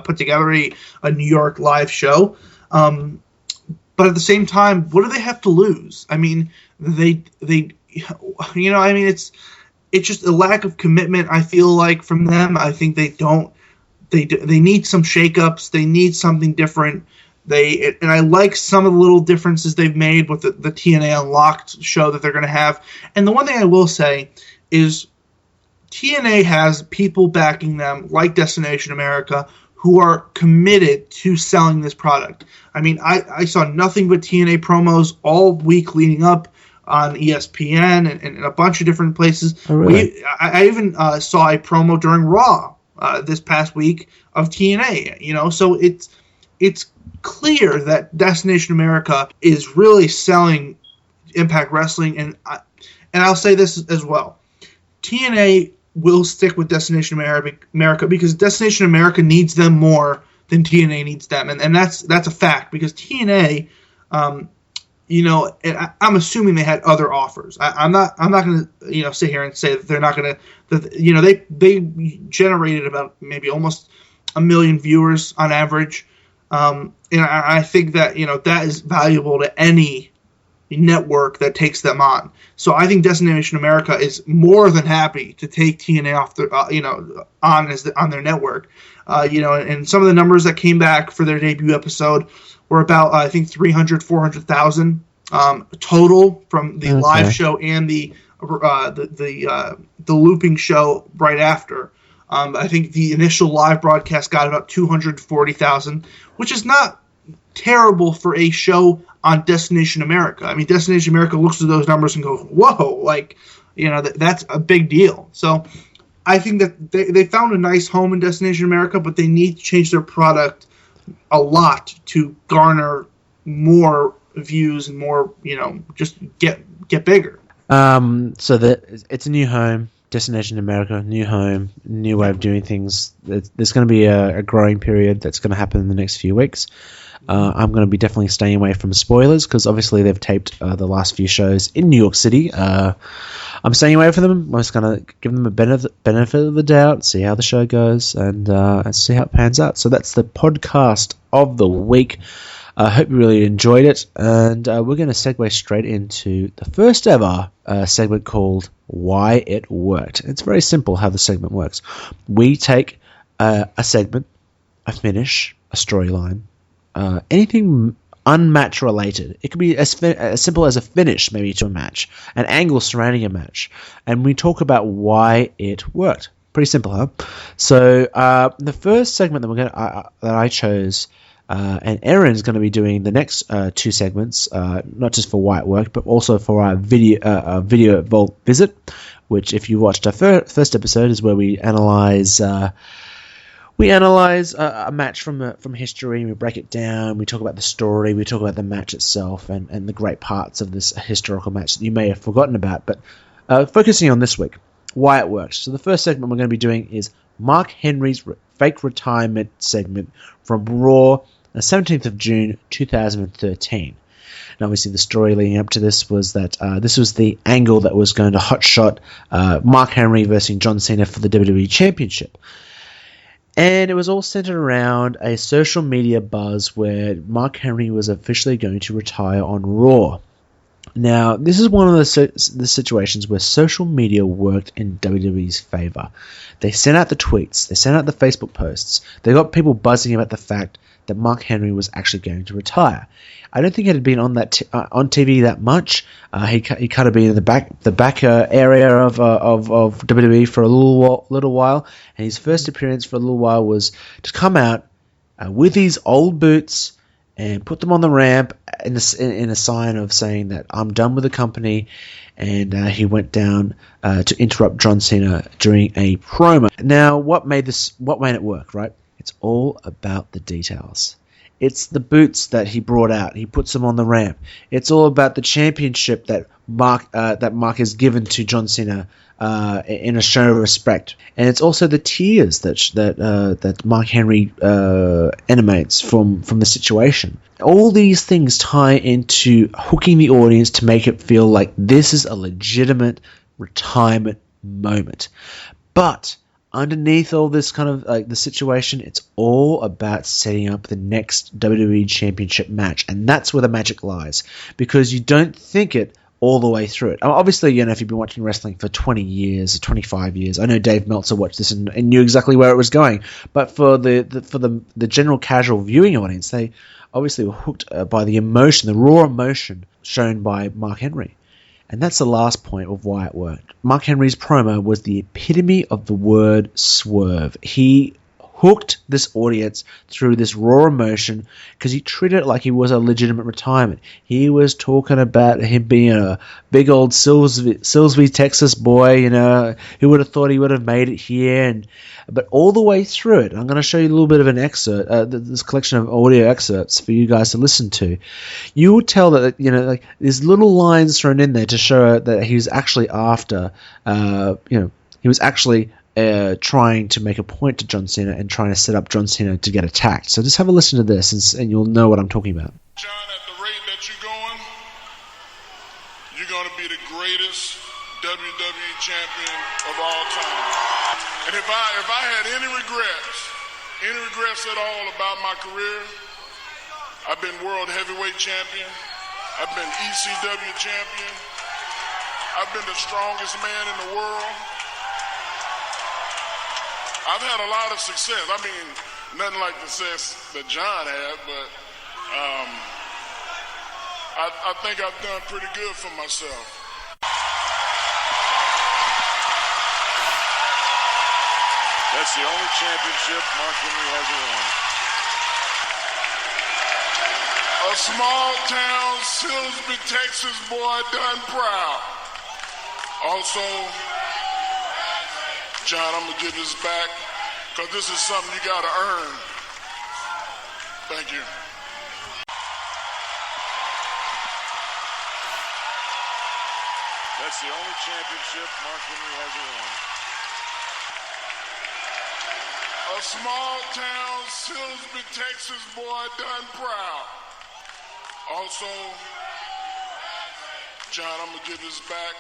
put together a New York live show. But at the same time, what do they have to lose? I mean, it's just a lack of commitment, I feel like, from them. I think they need some shakeups. They need something different. And I like some of the little differences they've made with the TNA Unlocked show that they're going to have. And the one thing I will say is TNA has people backing them, like Destination America, who are committed to selling this product. I mean, I saw nothing but TNA promos all week leading up on ESPN and a bunch of different places. Oh, really? I even saw a promo during Raw this past week of TNA. So it's clear that Destination America is really selling Impact Wrestling, and I'll say this as well: TNA will stick with Destination America because Destination America needs them more than TNA needs them, and that's a fact, because TNA, and I'm assuming they had other offers. I'm not going to sit here and say that they're not going to. They generated about maybe almost 1 million viewers on average, and I think that that is valuable to any network that takes them on. So I think Destination America is more than happy to take TNA off their on their network. And some of the numbers that came back for their debut episode were about I think 400,000 total from the live show and the looping show right after. I think the initial live broadcast got about 240,000, which is not terrible for a show on Destination America. I mean, Destination America looks at those numbers and goes, whoa, that's a big deal. So I think that they found a nice home in Destination America, but they need to change their product a lot to garner more views and more, just get bigger. So that it's a new home. Destination America, new home, new way of doing things. There's going to be a growing period that's going to happen in the next few weeks. I'm going to be definitely staying away from spoilers because obviously they've taped the last few shows in New York City. I'm staying away from them. I'm just going to give them a benefit of the doubt, see how the show goes, and see how it pans out. So that's the podcast of the week. I hope you really enjoyed it, and we're going to segue straight into the first ever segment called Why It Worked. It's very simple how the segment works. We take a segment, a finish, a storyline, anything unmatch related. It could be as simple as a finish maybe to a match, an angle surrounding a match, and we talk about why it worked. Pretty simple, huh? So the first segment that I chose, and Eron's going to be doing the next two segments, not just for why it worked, but also for our video vault visit, which if you watched our first episode is where we analyze a match from history. We break it down. We talk about the story. We talk about the match itself and the great parts of this historical match that you may have forgotten about. But focusing on this week, why it works. So the first segment we're going to be doing is Mark Henry's fake retirement segment from Raw, the 17th of June, 2013. And obviously the story leading up to this was that this was the angle that was going to hotshot Mark Henry versus John Cena for the WWE Championship. And it was all centered around a social media buzz where Mark Henry was officially going to retire on Raw. Now, this is one of the situations where social media worked in WWE's favor. They sent out the tweets, they sent out the Facebook posts, they got people buzzing about the fact that Mark Henry was actually going to retire. I don't think it had been on on TV that much. He kind of been in the back area of WWE for a little while, and his first appearance for a little while was to come out with his old boots and put them on the ramp in a sign of saying that I'm done with the company, and he went down to interrupt John Cena during a promo. Now, what made it work, right? It's all about the details. It's the boots that he brought out. He puts them on the ramp. It's all about the championship that Mark has given to John Cena in a show of respect. And it's also the tears that Mark Henry animates from the situation. All these things tie into hooking the audience to make it feel like this is a legitimate retirement moment. But underneath all this kind of like the situation, it's all about setting up the next WWE Championship match, and that's where the magic lies, because you don't think it all the way through it. Obviously, if you've been watching wrestling for 20 years or 25 years, I know Dave Meltzer watched this and knew exactly where it was going, but for the general casual viewing audience, they obviously were hooked by the emotion, the raw emotion shown by Mark Henry. And that's the last point of why it worked. Mark Henry's promo was the epitome of the word swerve. He hooked this audience through this raw emotion because he treated it like he was a legitimate retirement. He was talking about him being a big old Silsbee, Texas boy, who would have thought he would have made it here. But all the way through it, I'm going to show you a little bit of an excerpt, this collection of audio excerpts for you guys to listen to. You would tell that, there's little lines thrown in there to show that he was actually after, he was actually trying to make a point to John Cena and trying to set up John Cena to get attacked. So just have a listen to this and you'll know what I'm talking about. John, at the rate that you're going to be the greatest WWE champion of all time. And if I had any regrets at all about my career, I've been world heavyweight champion, I've been ECW champion, I've been the strongest man in the world. I've had a lot of success. I mean, nothing like the success that John had, but I think I've done pretty good for myself. That's the only championship Mark Henry hasn't won. A small town, Silsbee, Texas boy done proud. Also, John, I'm going to give this back because this is something you got to earn. Thank you. That's the only championship Mark Henry hasn't won. A small-town Silsbee, Texas boy done proud. Also, John, I'm going to give this back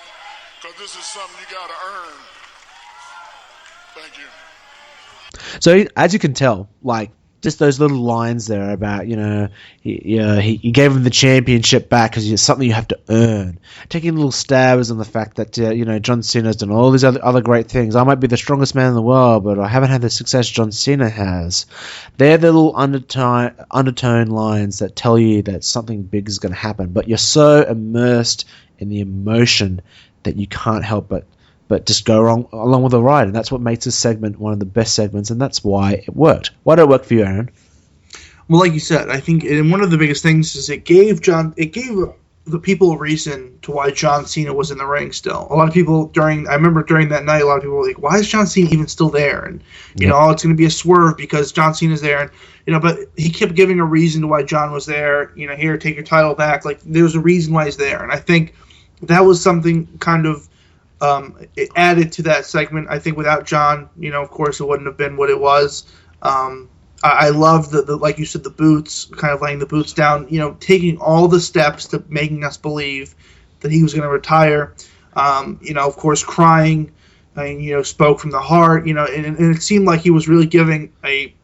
because this is something you got to earn. Thank you. So as you can tell, like, just those little lines there about, you know, he gave him the championship back because it's something you have to earn. Taking little stabs on the fact that, you know, John Cena's done all these other great things. I might be the strongest man in the world, but I haven't had the success John Cena has. They're the little undertone lines that tell you that something big is going to happen, but you're so immersed in the emotion that you can't help but just go along with the ride, and that's what makes this segment one of the best segments, and that's why it worked. Why did it work for you, Aaron? Well, like you said, I think one of the biggest things is it gave the people a reason to why John Cena was in the ring still. A lot of people I remember during that night, a lot of people were like, why is John Cena even still there? And, you know, it's going to be a swerve because John Cena's there. And, you know, but he kept giving a reason to why John was there. You know, here, take your title back. Like, there's a reason why he's there. And I think that was something kind of, it added to that segment. I think without John, you know, of course, it wouldn't have been what it was. I love the like you said, the boots, kind of laying the boots down, you know, taking all the steps to making us believe that he was going to retire. You know, of course, crying, you know, spoke from the heart, you know, and it seemed like he was really giving a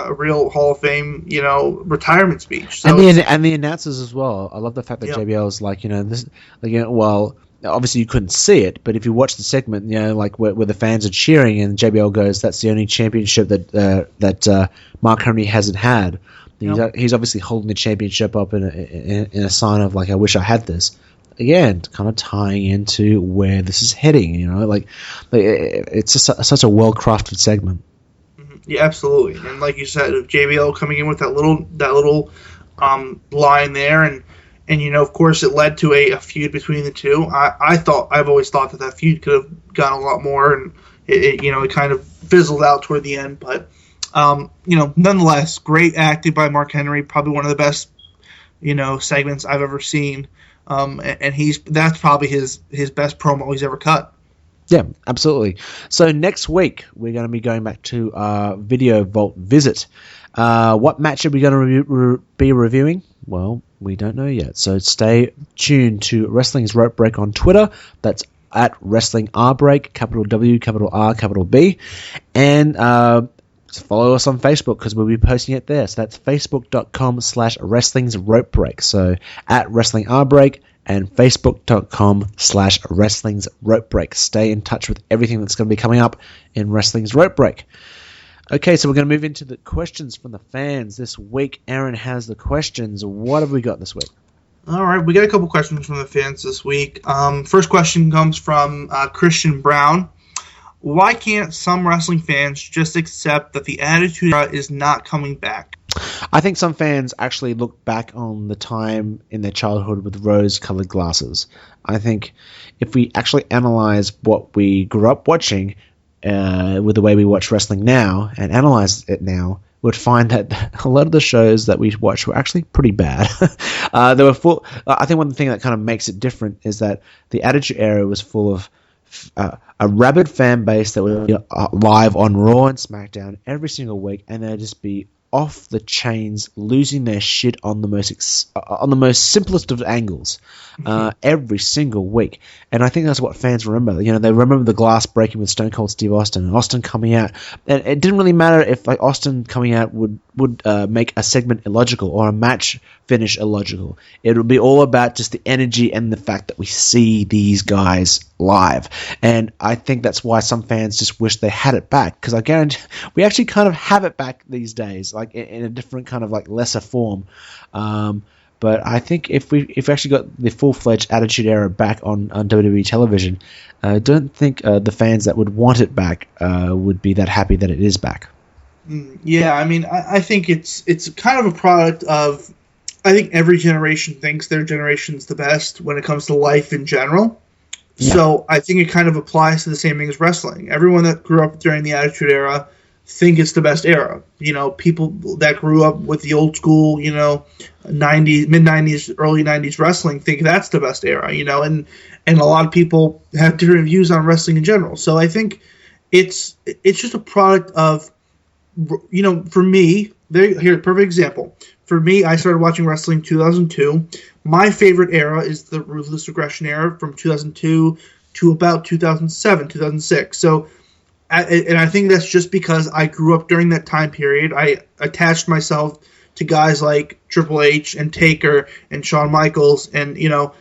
real Hall of Fame, you know, retirement speech. So and the announcers as well. I love the fact that JBL was like, you know, this, like, you know, well, obviously you couldn't see it, but if you watch the segment, you know, like where the fans are cheering and JBL goes, that's the only championship that Mark Henry hasn't had. Yep. He's obviously holding the championship up in a sign of, like, I wish I had this. Again, kind of tying into where this is heading, you know, like it's just such a well-crafted segment. Yeah, absolutely. And like you said, JBL coming in with that little line there, and you know, of course, it led to a feud between the two. I've always thought that feud could have gone a lot more, and it you know, it kind of fizzled out toward the end. But you know, nonetheless, great acting by Mark Henry. Probably one of the best, you know, segments I've ever seen. And that's probably his best promo he's ever cut. Yeah, absolutely. So next week we're going to be going back to our Video Vault visit. What match are we going to be reviewing? Well, we don't know yet. So stay tuned to Wrestling's Rope Break on Twitter. That's at Wrestling R Break, capital W, capital R, capital B. And follow us on Facebook because we'll be posting it there. So that's facebook.com/Wrestling's Rope Break. So at Wrestling R Break and facebook.com/Wrestling's Rope Break. Stay in touch with everything that's going to be coming up in Wrestling's Rope Break. Okay, so we're going to move into the questions from the fans this week. Aaron has the questions. What have we got this week? All right, we got a couple questions from the fans this week. First question comes from Christian Brown. Why can't some wrestling fans just accept that the Attitude Era is not coming back? I think some fans actually look back on the time in their childhood with rose-colored glasses. I think if we actually analyze what we grew up watching with the way we watch wrestling now and analyze it now, we'd find that a lot of the shows that we watched were actually pretty bad. They were full. I think one thing that kind of makes it different is that the Attitude Era was full of a rabid fan base that would be live on Raw and SmackDown every single week, and they'd just be off the chains, losing their shit on the most simplest of angles every single week. And I think that's what fans remember. You know, they remember the glass breaking with Stone Cold Steve Austin and Austin coming out. And it didn't really matter if like Austin coming out would make a segment illogical or a match finish illogical. It would be all about just the energy and the fact that we see these guys live. And I think that's why some fans just wish they had it back, because I guarantee we actually kind of have it back these days, like in a different kind of like lesser form. But I think if we actually got the full-fledged Attitude Era back on WWE television, I don't think the fans that would want it back would be that happy that it is back. Yeah, I mean, I think it's kind of a product of, I think every generation thinks their generation's the best when it comes to life in general. Yeah. So I think it kind of applies to the same thing as wrestling. Everyone that grew up during the Attitude Era think it's the best era. You know, people that grew up with the old school, you know, 90s, mid-90s, early 90s wrestling think that's the best era, you know, and a lot of people have different views on wrestling in general. So I think it's just a product of, you know, for me, here, perfect example. For me, I started watching wrestling in 2002. My favorite era is the Ruthless Aggression era from 2002 to about 2007, 2006. So, and I think that's just because I grew up during that time period. I attached myself to guys like Triple H and Taker and Shawn Michaels, and, you know,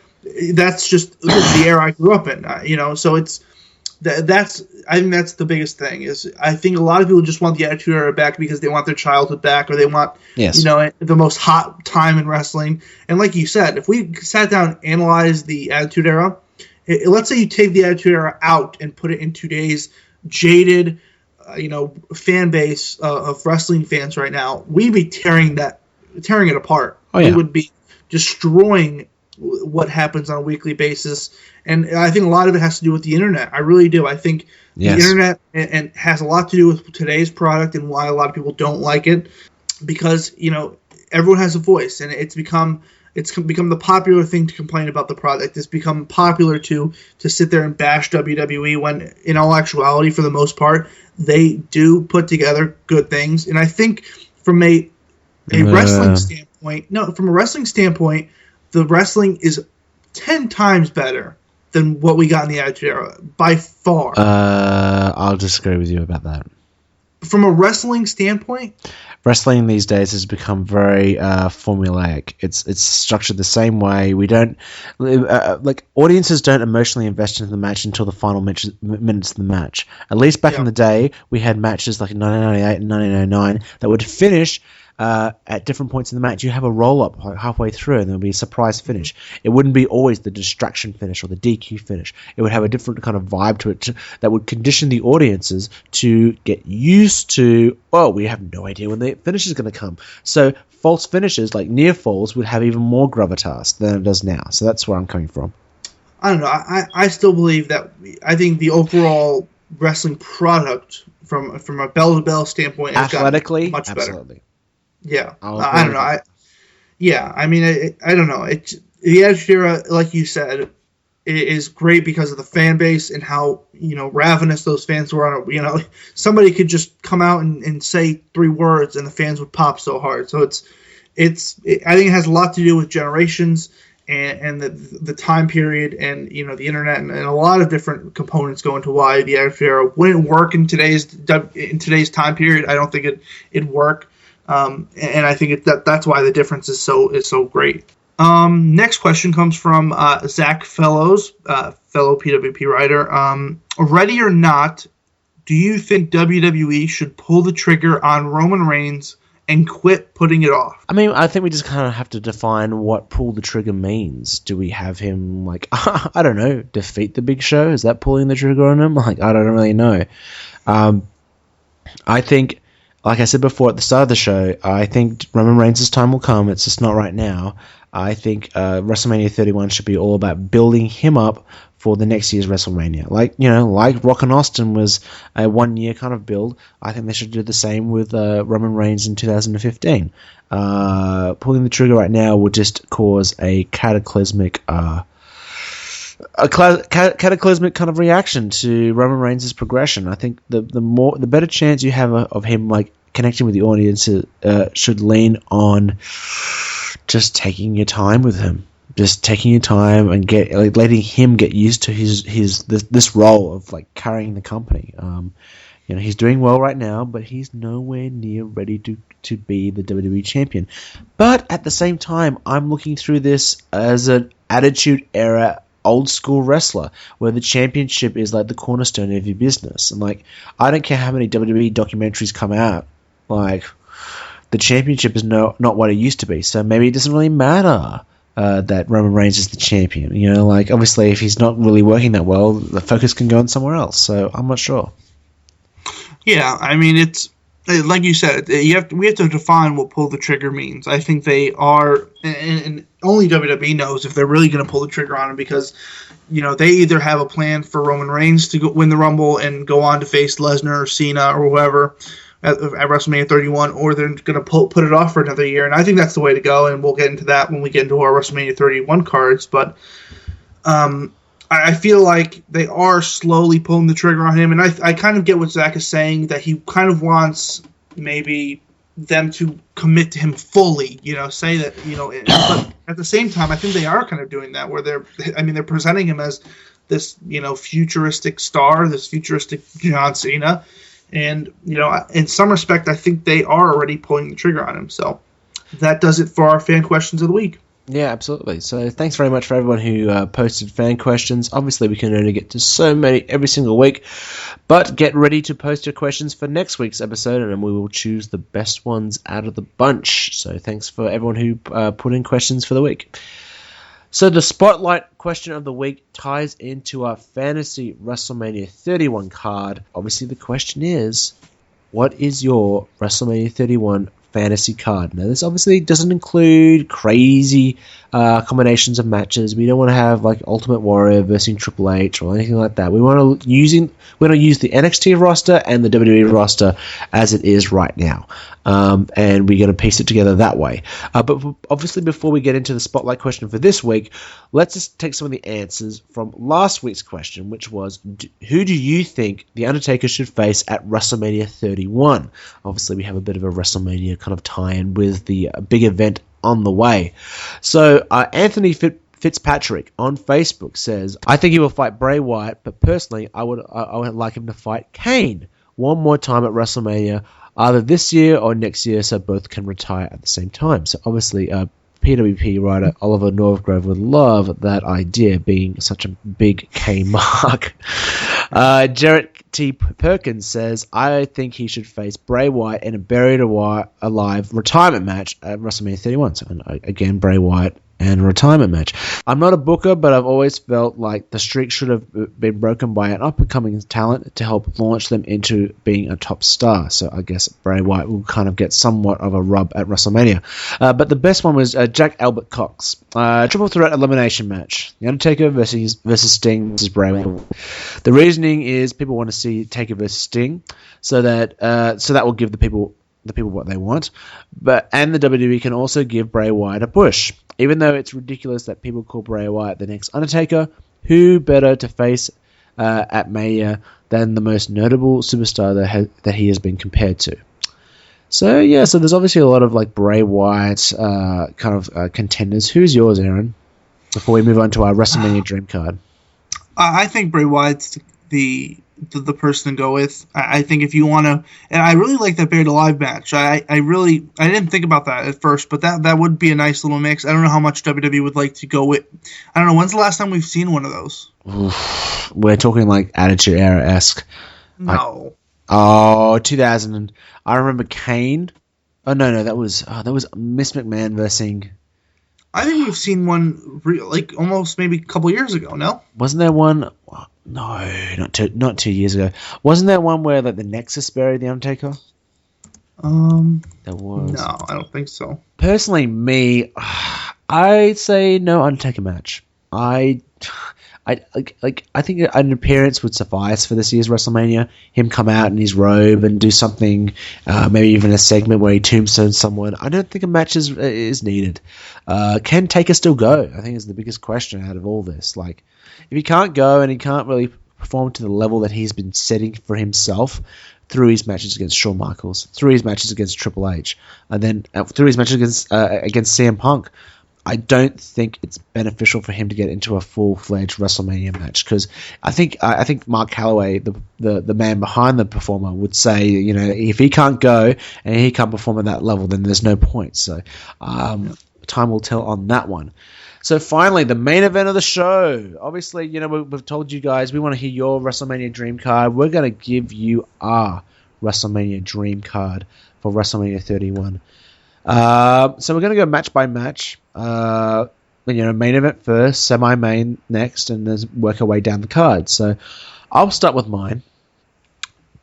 that's just the era I grew up in. You know, so it's I think that's the biggest thing. Is I think a lot of people just want the Attitude Era back because they want their childhood back, or they want, you know, the most hot time in wrestling. And like you said, if we sat down and analyzed the Attitude Era, let's say you take the Attitude Era out and put it in today's jaded, you know, fan base of wrestling fans right now, we'd be tearing it apart. Oh, yeah. We would be destroying what happens on a weekly basis. And I think a lot of it has to do with the internet. I really do. I think the internet and has a lot to do with today's product and why a lot of people don't like it, because, you know, everyone has a voice, and it's become the popular thing to complain about the product. It's become popular to sit there and bash WWE when, in all actuality, for the most part, they do put together good things. And I think from a wrestling standpoint, the wrestling is 10 times better than what we got in the Attitude Era, by far. I'll disagree with you about that. From a wrestling standpoint? Wrestling these days has become very formulaic. It's structured the same way. We don't like audiences don't emotionally invest into the match until the final minutes of the match. At least back in the day, we had matches like in 1998 and 1909 that would finish at different points in the match. You have a roll-up halfway through, and there would be a surprise finish. It wouldn't be always the distraction finish or the DQ finish. It would have a different kind of vibe to it that would condition the audiences to get used to, we have no idea when the finish is going to come. So false finishes, like near falls, would have even more gravitas than it does now. So that's where I'm coming from. I don't know. I still believe that. I think the overall wrestling product from a bell-to-bell standpoint has gotten much better. Yeah, I don't know. I mean, I don't know. The Attitude Era, like you said, is great because of the fan base and how, you know, ravenous those fans were on it. You know, somebody could just come out and say 3 words and the fans would pop so hard. So I think it has a lot to do with generations and the time period, and, you know, the internet, and a lot of different components go into why the Attitude Era wouldn't work in today's time period. I don't think it'd work. And I think that's why the difference is so great. Next question comes from Zach Fellows, fellow PWP writer. Ready or not, do you think WWE should pull the trigger on Roman Reigns and quit putting it off? I mean, I think we just kind of have to define what pull the trigger means. Do we have him, like, I don't know, defeat the Big Show? Is that pulling the trigger on him? Like, I don't really know. I think, like I said before at the start of the show, I think Roman Reigns' time will come. It's just not right now. I think WrestleMania 31 should be all about building him up for the next year's WrestleMania. Like, you know, like Rock and Austin was a 1-year kind of build. I think they should do the same with Roman Reigns in 2015. Pulling the trigger right now would just cause a cataclysmic cataclysmic kind of reaction to Roman Reigns' progression. I think the better chance you have of him, like, connecting with the audience should lean on just taking your time with him, just taking your time and letting him get used to this role of, like, carrying the company. You know, he's doing well right now, but he's nowhere near ready to be the WWE champion. But at the same time, I'm looking through this as an Attitude Era old school wrestler, where the championship is like the cornerstone of your business. And, like, I don't care how many WWE documentaries come out, like, the championship is not what it used to be. So maybe it doesn't really matter that Roman Reigns is the champion. You know, like, obviously if he's not really working that well, the focus can go on somewhere else. So I'm not sure. Yeah, I mean, it's like you said, we have to define what pull the trigger means. I think they are, and only WWE knows if they're really going to pull the trigger on him, because, you know, they either have a plan for Roman Reigns to win the Rumble and go on to face Lesnar or Cena or whoever, at WrestleMania 31, or they're going to put it off for another year. And I think that's the way to go, and we'll get into that when we get into our WrestleMania 31 cards. But I feel like they are slowly pulling the trigger on him, and I kind of get what Zach is saying, that he kind of wants maybe them to commit to him fully, say that, but at the same time, I think they are kind of doing that, where they're presenting him as this, futuristic star, this futuristic John Cena, and, in some respect, I think they are already pulling the trigger on him. So that does it for our fan questions of the week. Yeah, absolutely. So thanks very much for everyone who posted fan questions. Obviously, we can only get to so many every single week, but get ready to post your questions for next week's episode, and we will choose the best ones out of the bunch. So thanks for everyone who put in questions for the week. So the Spotlight question of the week ties into our Fantasy WrestleMania 31 card. Obviously, the question is, what is your WrestleMania 31 fantasy card? Now, this obviously doesn't include crazy combinations of matches. We don't want to have like Ultimate Warrior versus Triple H or anything like that. We want to use the NXT roster and the WWE roster as it is right now, and we're going to piece it together that way. But obviously, before we get into the Spotlight question for this week, let's just take some of the answers from last week's question, which was, who do you think The Undertaker should face at WrestleMania 31? Obviously, we have a bit of a WrestleMania kind of tie-in with the big event on the way. So Anthony Fitzpatrick on Facebook says, I think he will fight Bray Wyatt, but personally I would like him to fight Kane one more time at WrestleMania, either this year or next year, so both can retire at the same time. So obviously PWP writer Oliver Northgrove would love that idea, being such a big Kane mark. Jarrett T. Perkins says, I think he should face Bray Wyatt in a buried alive retirement match at WrestleMania 31. So again, Bray Wyatt and a retirement match. I'm not a booker, but I've always felt like the streak should have been broken by an up-and-coming talent to help launch them into being a top star. So I guess Bray Wyatt will kind of get somewhat of a rub at WrestleMania. But the best one was Jack Albert Cox. Triple threat elimination match. The Undertaker versus Sting versus Bray Wyatt. The reasoning is people want to see Taker versus Sting, so that will give the people what they want, and the WWE can also give Bray Wyatt a push. Even though it's ridiculous that people call Bray Wyatt the next Undertaker, who better to face at Mania than the most notable superstar that he has been compared to? So yeah, so there's obviously a lot of like Bray Wyatt contenders. Who's yours, Eron? Before we move on to our WrestleMania Dream card. I think Bray Wyatt's the person to go with. I think if you want to, and I really like that Buried Alive match. I didn't think about that at first, but that would be a nice little mix. I don't know how much WWE would like to go with. I don't know, when's the last time we've seen one of those? Oof, we're talking like Attitude Era-esque. No. 2000. I remember Kane. Oh no, that was Miss McMahon versus. I think we've seen one like almost maybe a couple years ago. No, wasn't there one? No, not 2 years ago. Wasn't there one where like the Nexus buried the Undertaker? There was. No, I don't think so. Personally, I'd say no Undertaker match. I think an appearance would suffice for this year's WrestleMania. Him come out in his robe and do something, maybe even a segment where he tombstones someone. I don't think a match is needed. Can Taker still go? I think is the biggest question out of all this. Like, if he can't go and he can't really perform to the level that he's been setting for himself through his matches against Shawn Michaels, through his matches against Triple H, and then through his matches against CM Punk, I don't think it's beneficial for him to get into a full-fledged WrestleMania match, because I think Mark Calloway, the man behind the performer, would say, you know, if he can't go and he can't perform at that level, then there's no point. So time will tell on that one. So finally, the main event of the show. Obviously, you know, we've told you guys we want to hear your WrestleMania Dream card. We're going to give you our WrestleMania Dream card for WrestleMania 31. So we're going to go match by match. Main event first, semi-main next, and then work our way down the card. So I'll start with mine.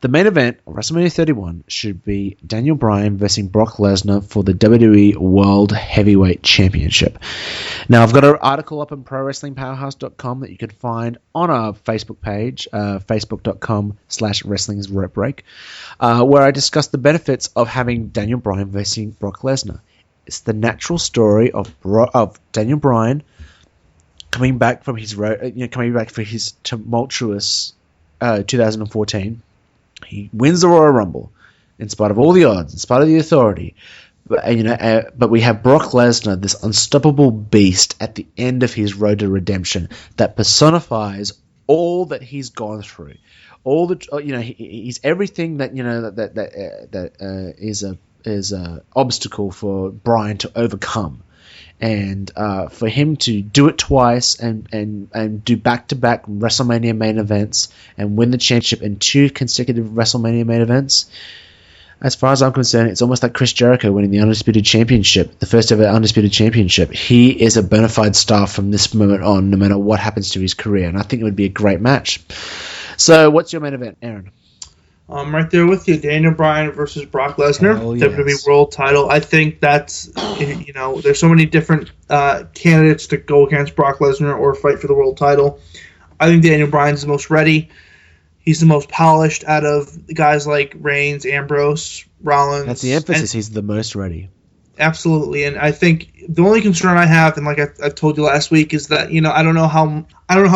The main event of WrestleMania 31 should be Daniel Bryan versus Brock Lesnar for the WWE World Heavyweight Championship. Now, I've got an article up on ProWrestlingPowerhouse.com that you can find on our Facebook page, facebook.com/wrestlingsrope where I discuss the benefits of having Daniel Bryan versus Brock Lesnar. It's the natural story of Daniel Bryan coming back from his tumultuous 2014. He wins the Royal Rumble in spite of all the odds, in spite of the authority. But we have Brock Lesnar, this unstoppable beast at the end of his road to redemption that personifies all that he's gone through. All the he's everything that is a obstacle for Bryan to overcome. And for him to do it twice and do back-to-back WrestleMania main events and win the championship in 2 consecutive WrestleMania main events, as far as I'm concerned, it's almost like Chris Jericho winning the Undisputed Championship, the first ever Undisputed Championship. He is a bona fide star from this moment on, no matter what happens to his career, and I think it would be a great match. So what's your main event, Aaron? I'm right there with you. Daniel Bryan versus Brock Lesnar, yes. WWE World Title. I think that's, there's so many different candidates to go against Brock Lesnar or fight for the World Title. I think Daniel Bryan's the most ready. He's the most polished out of the guys like Reigns, Ambrose, Rollins. That's the emphasis. He's the most ready. Absolutely, and I think the only concern I have, and like I told you last week, is that I don't know how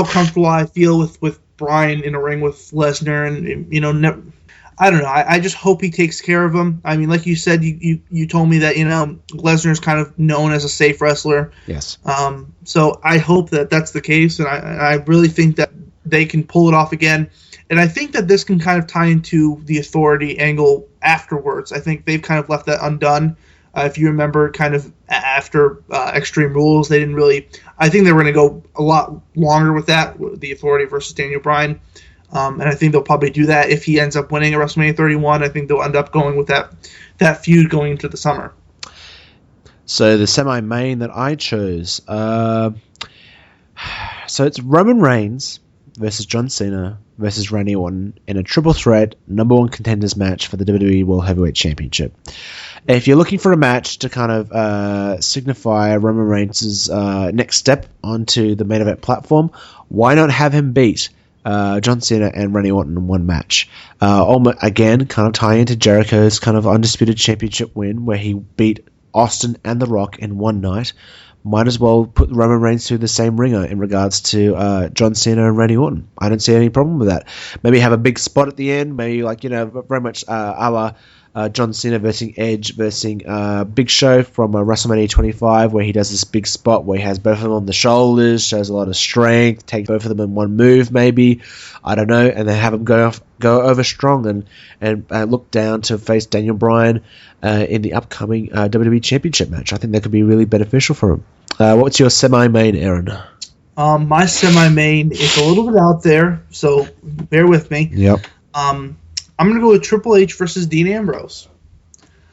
comfortable I feel with Bryan in a ring with Lesnar, and I don't know. I just hope he takes care of him. I mean, like you said, you told me that Lesnar's kind of known as a safe wrestler. Yes. So I hope that that's the case, and I really think that they can pull it off again. And I think that this can kind of tie into the authority angle afterwards. I think they've kind of left that undone. If you remember, kind of after Extreme Rules, they didn't really. I think they were going to go a lot longer with that, with the authority versus Daniel Bryan. And I think they'll probably do that if he ends up winning at WrestleMania 31. I think they'll end up going with that feud going into the summer. So the semi-main that I chose, so it's Roman Reigns versus John Cena versus Randy Orton in a triple threat number 1 contenders match for the WWE World Heavyweight Championship. If you're looking for a match to kind of signify Roman Reigns' next step onto the main event platform, why not have him beat John Cena and Randy Orton in one match? Again, kind of tie into Jericho's kind of undisputed championship win where he beat Austin and The Rock in one night. Might as well put Roman Reigns through the same ringer in regards to John Cena and Randy Orton. I don't see any problem with that. Maybe have a big spot at the end, maybe very much a la John Cena versus Edge versus Big Show from WrestleMania 25, where he does this big spot where he has both of them on the shoulders, shows a lot of strength, takes both of them in one move, maybe, I don't know, and then have them go over strong and look down to face Daniel Bryan in the upcoming WWE Championship match. I think that could be really beneficial for him. What's your semi-main, Aaron? My semi-main is a little bit out there, so bear with me. Yep. I'm going to go with Triple H versus Dean Ambrose.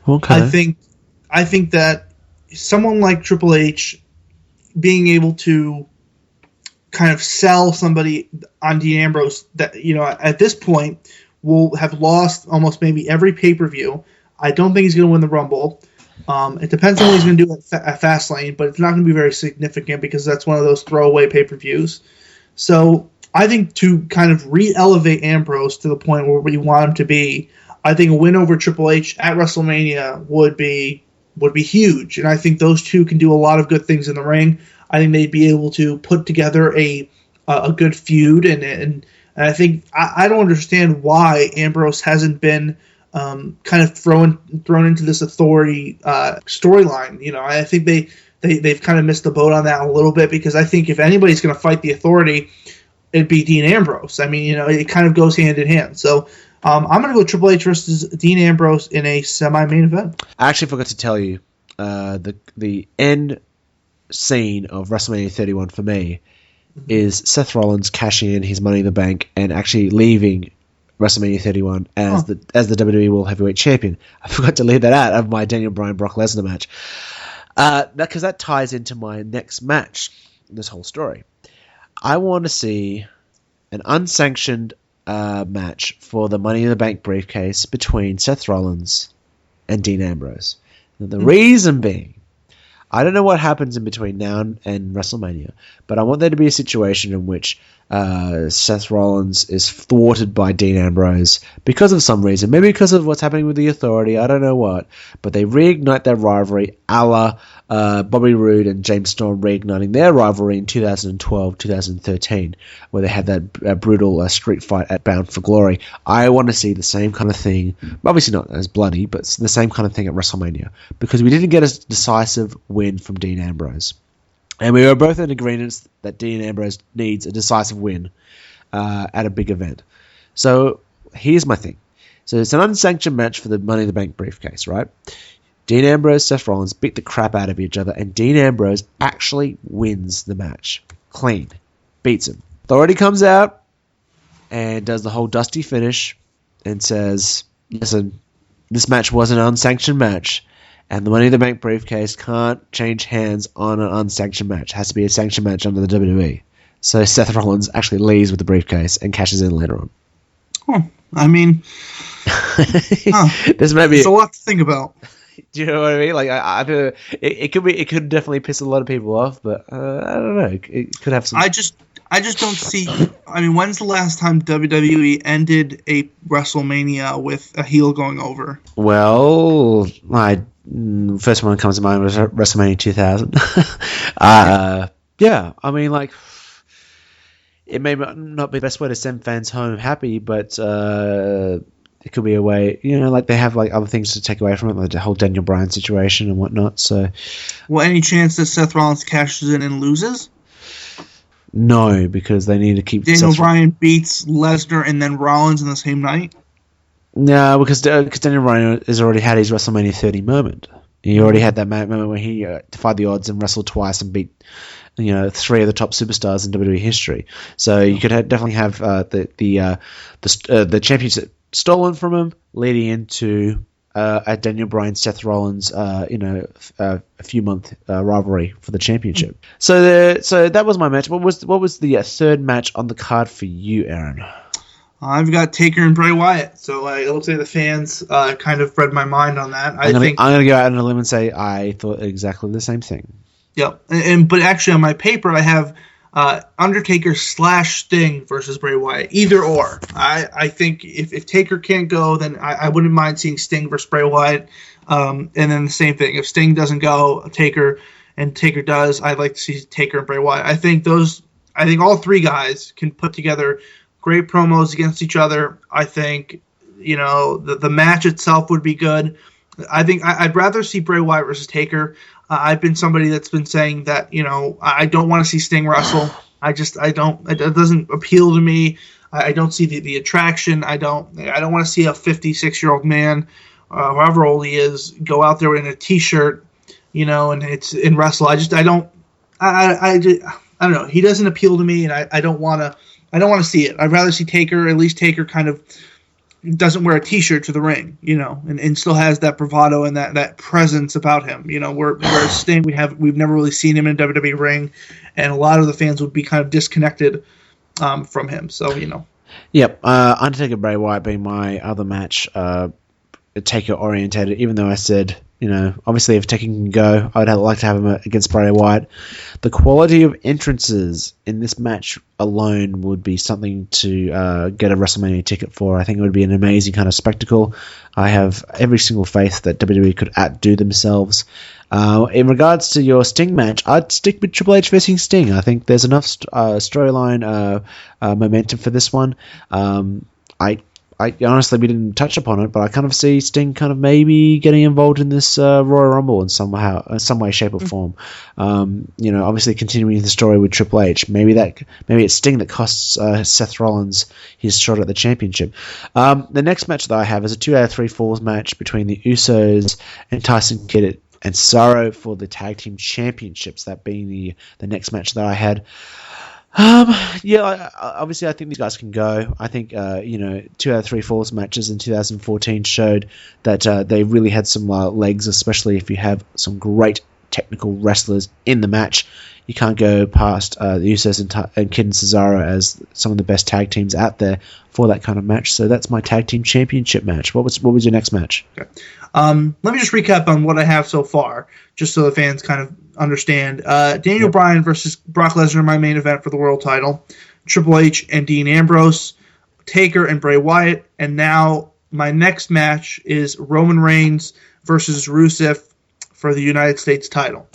Okay. I think that someone like Triple H being able to kind of sell somebody on Dean Ambrose that, at this point will have lost almost maybe every pay-per-view. I don't think he's going to win the Rumble. It depends on what he's going to do at Fastlane, but it's not going to be very significant because that's one of those throwaway pay-per-views. So I think to kind of re-elevate Ambrose to the point where we want him to be, I think a win over Triple H at WrestleMania would be huge. And I think those two can do a lot of good things in the ring. I think they'd be able to put together a good feud. And I think I don't understand why Ambrose hasn't been kind of thrown into this authority storyline. I think they've kind of missed the boat on that a little bit, because I think if anybody's going to fight the authority, it'd be Dean Ambrose. I mean, it kind of goes hand in hand. So I'm going to go Triple H versus Dean Ambrose in a semi-main event. I actually forgot to tell you the end scene of WrestleMania 31 for me is Seth Rollins cashing in his Money in the Bank and actually leaving WrestleMania 31 as the WWE World Heavyweight Champion. I forgot to leave that out of my Daniel Bryan Brock Lesnar match, because that ties into my next match. This whole story, I want to see an unsanctioned match for the Money in the Bank briefcase between Seth Rollins and Dean Ambrose. And the reason being, I don't know what happens in between now and WrestleMania, but I want there to be a situation in which Seth Rollins is thwarted by Dean Ambrose because of some reason. Maybe because of what's happening with the Authority, I don't know what. But they reignite their rivalry a la Bobby Roode and James Storm reigniting their rivalry in 2012, 2013, where they had that brutal street fight at Bound for Glory. I want to see the same kind of thing, obviously not as bloody, but the same kind of thing at WrestleMania, because we didn't get a decisive win from Dean Ambrose. And we were both in agreement that Dean Ambrose needs a decisive win at a big event. So here's my thing. So it's an unsanctioned match for the Money in the Bank briefcase, right? Dean Ambrose, Seth Rollins beat the crap out of each other, and Dean Ambrose actually wins the match. Clean. Beats him. Authority comes out and does the whole dusty finish and says, listen, this match was an unsanctioned match, and the Money in the Bank briefcase can't change hands on an unsanctioned match. It has to be a sanctioned match under the WWE. So Seth Rollins actually leaves with the briefcase and cashes in later on. Oh, I mean, this may be there's a lot to think about. Do you know what I mean? Like, I don't know. It could definitely piss a lot of people off, but I don't know. It could have some. I just don't see. I mean, when's the last time WWE ended a WrestleMania with a heel going over? Well, first one that comes to mind was WrestleMania 2000. Yeah, I mean, like, it may not be the best way to send fans home happy, but it could be a way, like they have like other things to take away from it, like the whole Daniel Bryan situation and whatnot. So, well, any chance that Seth Rollins cashes in and loses? No, because they need to keep Daniel Bryan beats Lesnar and then Rollins in the same night. No, because Daniel Bryan has already had his WrestleMania 30 moment. He already had that moment where he defied the odds and wrestled twice and beat, three of the top superstars in WWE history. So you could definitely have the championship stolen from him, leading into a Daniel Bryan Seth Rollins, a few month rivalry for the championship. So that was my match. What was the third match on the card for you, Eron? I've got Taker and Bray Wyatt. So it looks like the fans kind of read my mind on that. I'm going to go out on a limb and say I thought exactly the same thing. Yep, but actually on my paper I have Undertaker / Sting versus Bray Wyatt. Either or. I think if Taker can't go, then I wouldn't mind seeing Sting versus Bray Wyatt. And then the same thing. If Sting doesn't go, Taker does, I'd like to see Taker and Bray Wyatt. I think all three guys can put together great promos against each other. I think, the match itself would be good. I think I'd rather see Bray Wyatt versus Taker. I've been somebody that's been saying that, I don't want to see Sting wrestle. It doesn't appeal to me. I don't see the attraction. I don't want to see a 56-year-old man, however old he is, go out there in a t-shirt, and it's in wrestle. I don't know. He doesn't appeal to me, and I don't want to see it. I'd rather see Taker, at least Taker kind of doesn't wear a t-shirt to the ring, and still has that bravado and that presence about him, where Sting, we've never really seen him in a WWE ring, and a lot of the fans would be kind of disconnected from him. So, Yep. Undertaker Bray Wyatt being my other match, Taker orientated, even though I said, obviously if Taker can go, I'd like to have him against Bray Wyatt. The quality of entrances in this match alone would be something to get a WrestleMania ticket for. I think it would be an amazing kind of spectacle. I have every single faith that WWE could outdo themselves. In regards to your Sting match, I'd stick with Triple H versus Sting. I think there's enough storyline momentum for this one. I honestly, we didn't touch upon it, but I kind of see Sting kind of maybe getting involved in this Royal Rumble in some way, shape, or form. Obviously continuing the story with Triple H. Maybe it's Sting that costs Seth Rollins his shot at the championship. The next match that I have is a 2 out of 3 falls match between the Usos and Tyson Kidd and Cesaro for the tag team championships. That being the next match that I had. Obviously I think these guys can go. I think 2 out of 3 falls matches in 2014 showed that they really had some legs, especially if you have some great technical wrestlers in the match. you can't go past the Usos and Kid and Cesaro as some of the best tag teams out there for that kind of match. So that's my tag team championship match. What was your next match? Okay. Let me just recap on what I have so far, just so the fans kind of understand. Daniel Bryan versus Brock Lesnar, my main event for the world title. Triple H and Dean Ambrose. Taker and Bray Wyatt. And now my next match is Roman Reigns versus Rusev for the United States title.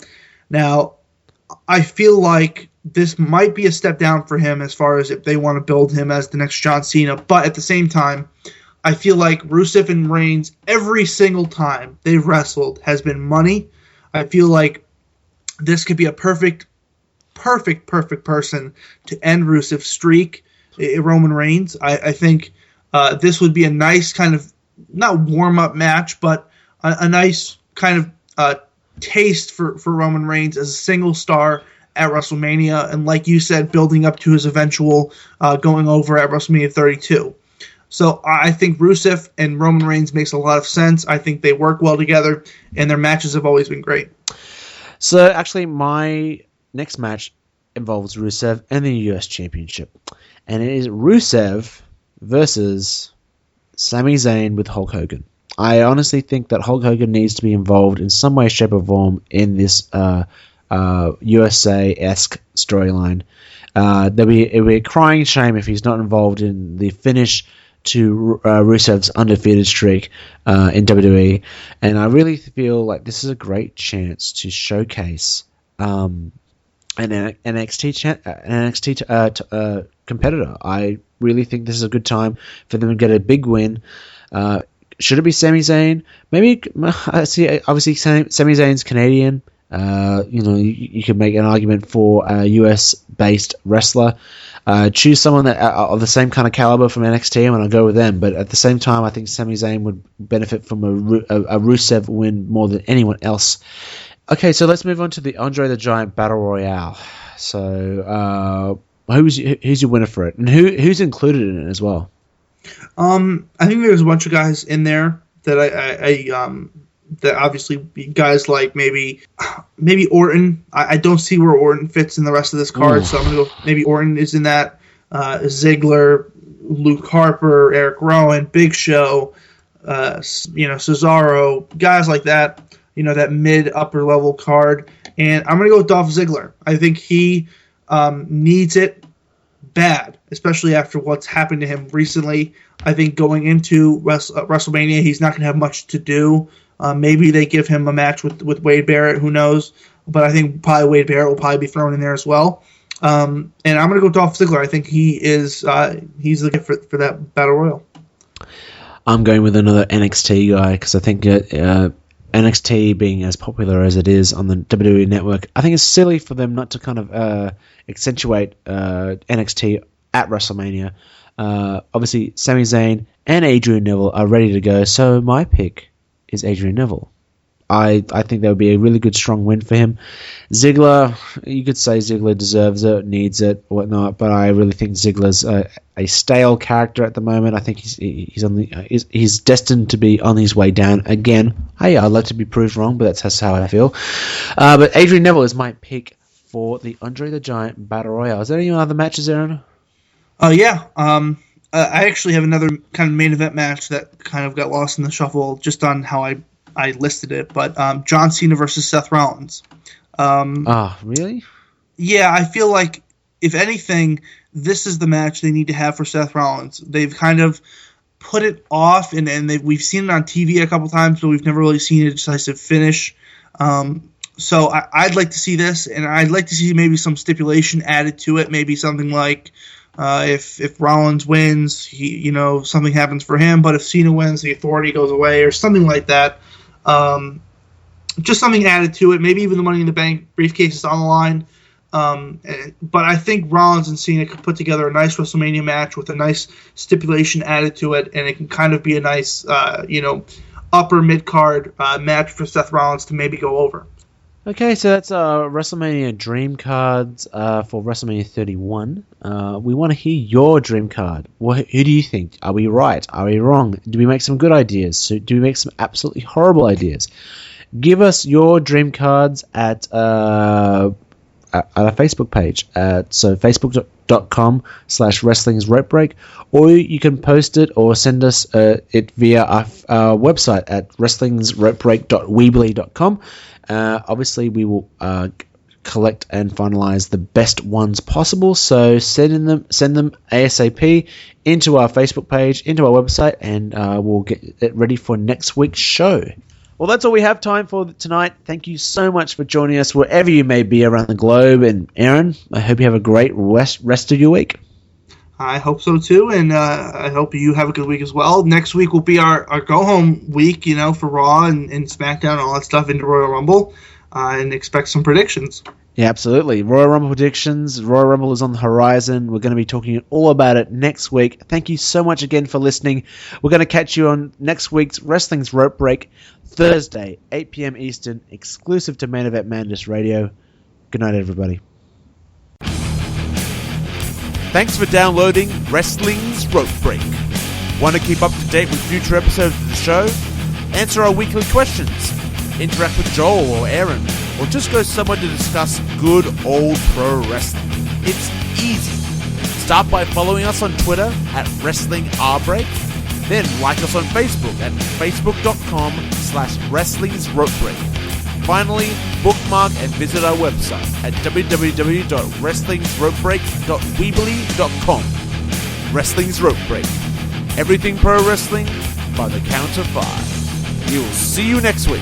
Now, I feel like this might be a step down for him as far as if they want to build him as the next John Cena. But at the same time, I feel like Rusev and Reigns, every single time they've wrestled, has been money. I feel like this could be a perfect person to end Rusev's streak, Roman Reigns. I think this would be a nice kind of, not warm-up match, but a nice kind of taste for Roman Reigns as a single star at WrestleMania, and like you said, building up to his eventual going over at WrestleMania 32. So I think Rusev and Roman Reigns makes a lot of sense. I think they work well together, and their matches have always been great. So actually, my next match involves Rusev and the US Championship. And it is Rusev versus Sami Zayn with Hulk Hogan. I honestly think that Hulk Hogan needs to be involved in some way, shape, or form in this USA-esque storyline. It would be a crying shame if he's not involved in the finish to Rusev's undefeated streak in WWE. And I really feel like this is a great chance to showcase an NXT competitor. I really think this is a good time for them to get a big win. Should it be Sami Zayn? Maybe, obviously Sami Zayn's Canadian. You could make an argument for a US-based wrestler. Choose someone that of the same kind of caliber from NXT, and I'll go with them. But at the same time, I think Sami Zayn would benefit from a Rusev win more than anyone else. Okay, so let's move on to the Andre the Giant Battle Royale. So, who's your winner for it, and who's included in it as well? I think there's a bunch of guys in there that that obviously guys like maybe Orton. I don't see where Orton fits in the rest of this card, so I'm gonna go. Maybe Orton is in that. Ziggler, Luke Harper, Eric Rowan, Big Show, Cesaro, guys like that. That mid upper level card, and I'm gonna go with Dolph Ziggler. I think he needs it bad, especially after what's happened to him recently. I think going into WrestleMania, he's not going to have much to do. Maybe they give him a match with Wade Barrett, who knows? But I think probably Wade Barrett will probably be thrown in there as well. And I'm going to go Dolph Ziggler. I think he's the guy for that Battle Royal. I'm going with another NXT guy because I think NXT being as popular as it is on the WWE Network, I think it's silly for them not to kind of accentuate NXT at WrestleMania. Obviously, Sami Zayn and Adrian Neville are ready to go, so my pick is Adrian Neville. I think that would be a really good, strong win for him. Ziggler, you could say Ziggler deserves it, needs it, whatnot, but I really think Ziggler's a stale character at the moment. I think he's destined to be on his way down again. Hey, I'd like to be proved wrong, but that's how I feel. But Adrian Neville is my pick for the Andre the Giant Battle Royale. Is there any other matches, Eron? Yeah. I actually have another kind of main event match that kind of got lost in the shuffle just on how I listed it, but John Cena versus Seth Rollins. Really? Yeah, I feel like, if anything, this is the match they need to have for Seth Rollins. They've kind of put it off, and we've seen it on TV a couple times, but we've never really seen a decisive finish. So I'd like to see this, and I'd like to see maybe some stipulation added to it, maybe something like if Rollins wins, something happens for him, but if Cena wins, the authority goes away, or something like that. Just something added to it. Maybe even the Money in the Bank briefcase is on the line. But I think Rollins and Cena could put together a nice WrestleMania match with a nice stipulation added to it, and it can kind of be a nice, upper mid-card match for Seth Rollins to maybe go over. Okay, so that's WrestleMania dream cards for WrestleMania 31. We want to hear your dream card. Who do you think? Are we right? Are we wrong? Do we make some good ideas? Do we make some absolutely horrible ideas? Give us your dream cards at at our Facebook page. So facebook.com/wrestlingsropebreak, or you can post it or send us it via our website at wrestlingsropebreak.weebly.com. Obviously, we will collect and finalize the best ones possible, so send them ASAP into our Facebook page, into our website, and we'll get it ready for next week's show. Well, that's all we have time for tonight. Thank you so much for joining us wherever you may be around the globe. And Eron, I hope you have a great rest of your week. I hope so too, and I hope you have a good week as well. Next week will be our go-home week, for Raw and SmackDown and all that stuff into Royal Rumble, and expect some predictions. Yeah, absolutely. Royal Rumble predictions. Royal Rumble is on the horizon. We're going to be talking all about it next week. Thank you so much again for listening. We're going to catch you on next week's Wrestling's Rope Break, Thursday, 8 p.m. Eastern, exclusive to Main Event Madness Radio. Good night, everybody. Thanks for downloading Wrestling's Rope Break. Want to keep up to date with future episodes of the show? Answer our weekly questions. Interact with Joel or Eron, or just go somewhere to discuss good old pro wrestling. It's easy. Start by following us on Twitter at WrestlingRBreak, then like us on Facebook at facebook.com/WrestlingsRopeBreak. Finally, bookmark and visit our website at www.wrestlingsropebreak.weebly.com. Wrestling's Rope Break. Everything pro wrestling by the count of 5. We will see you next week.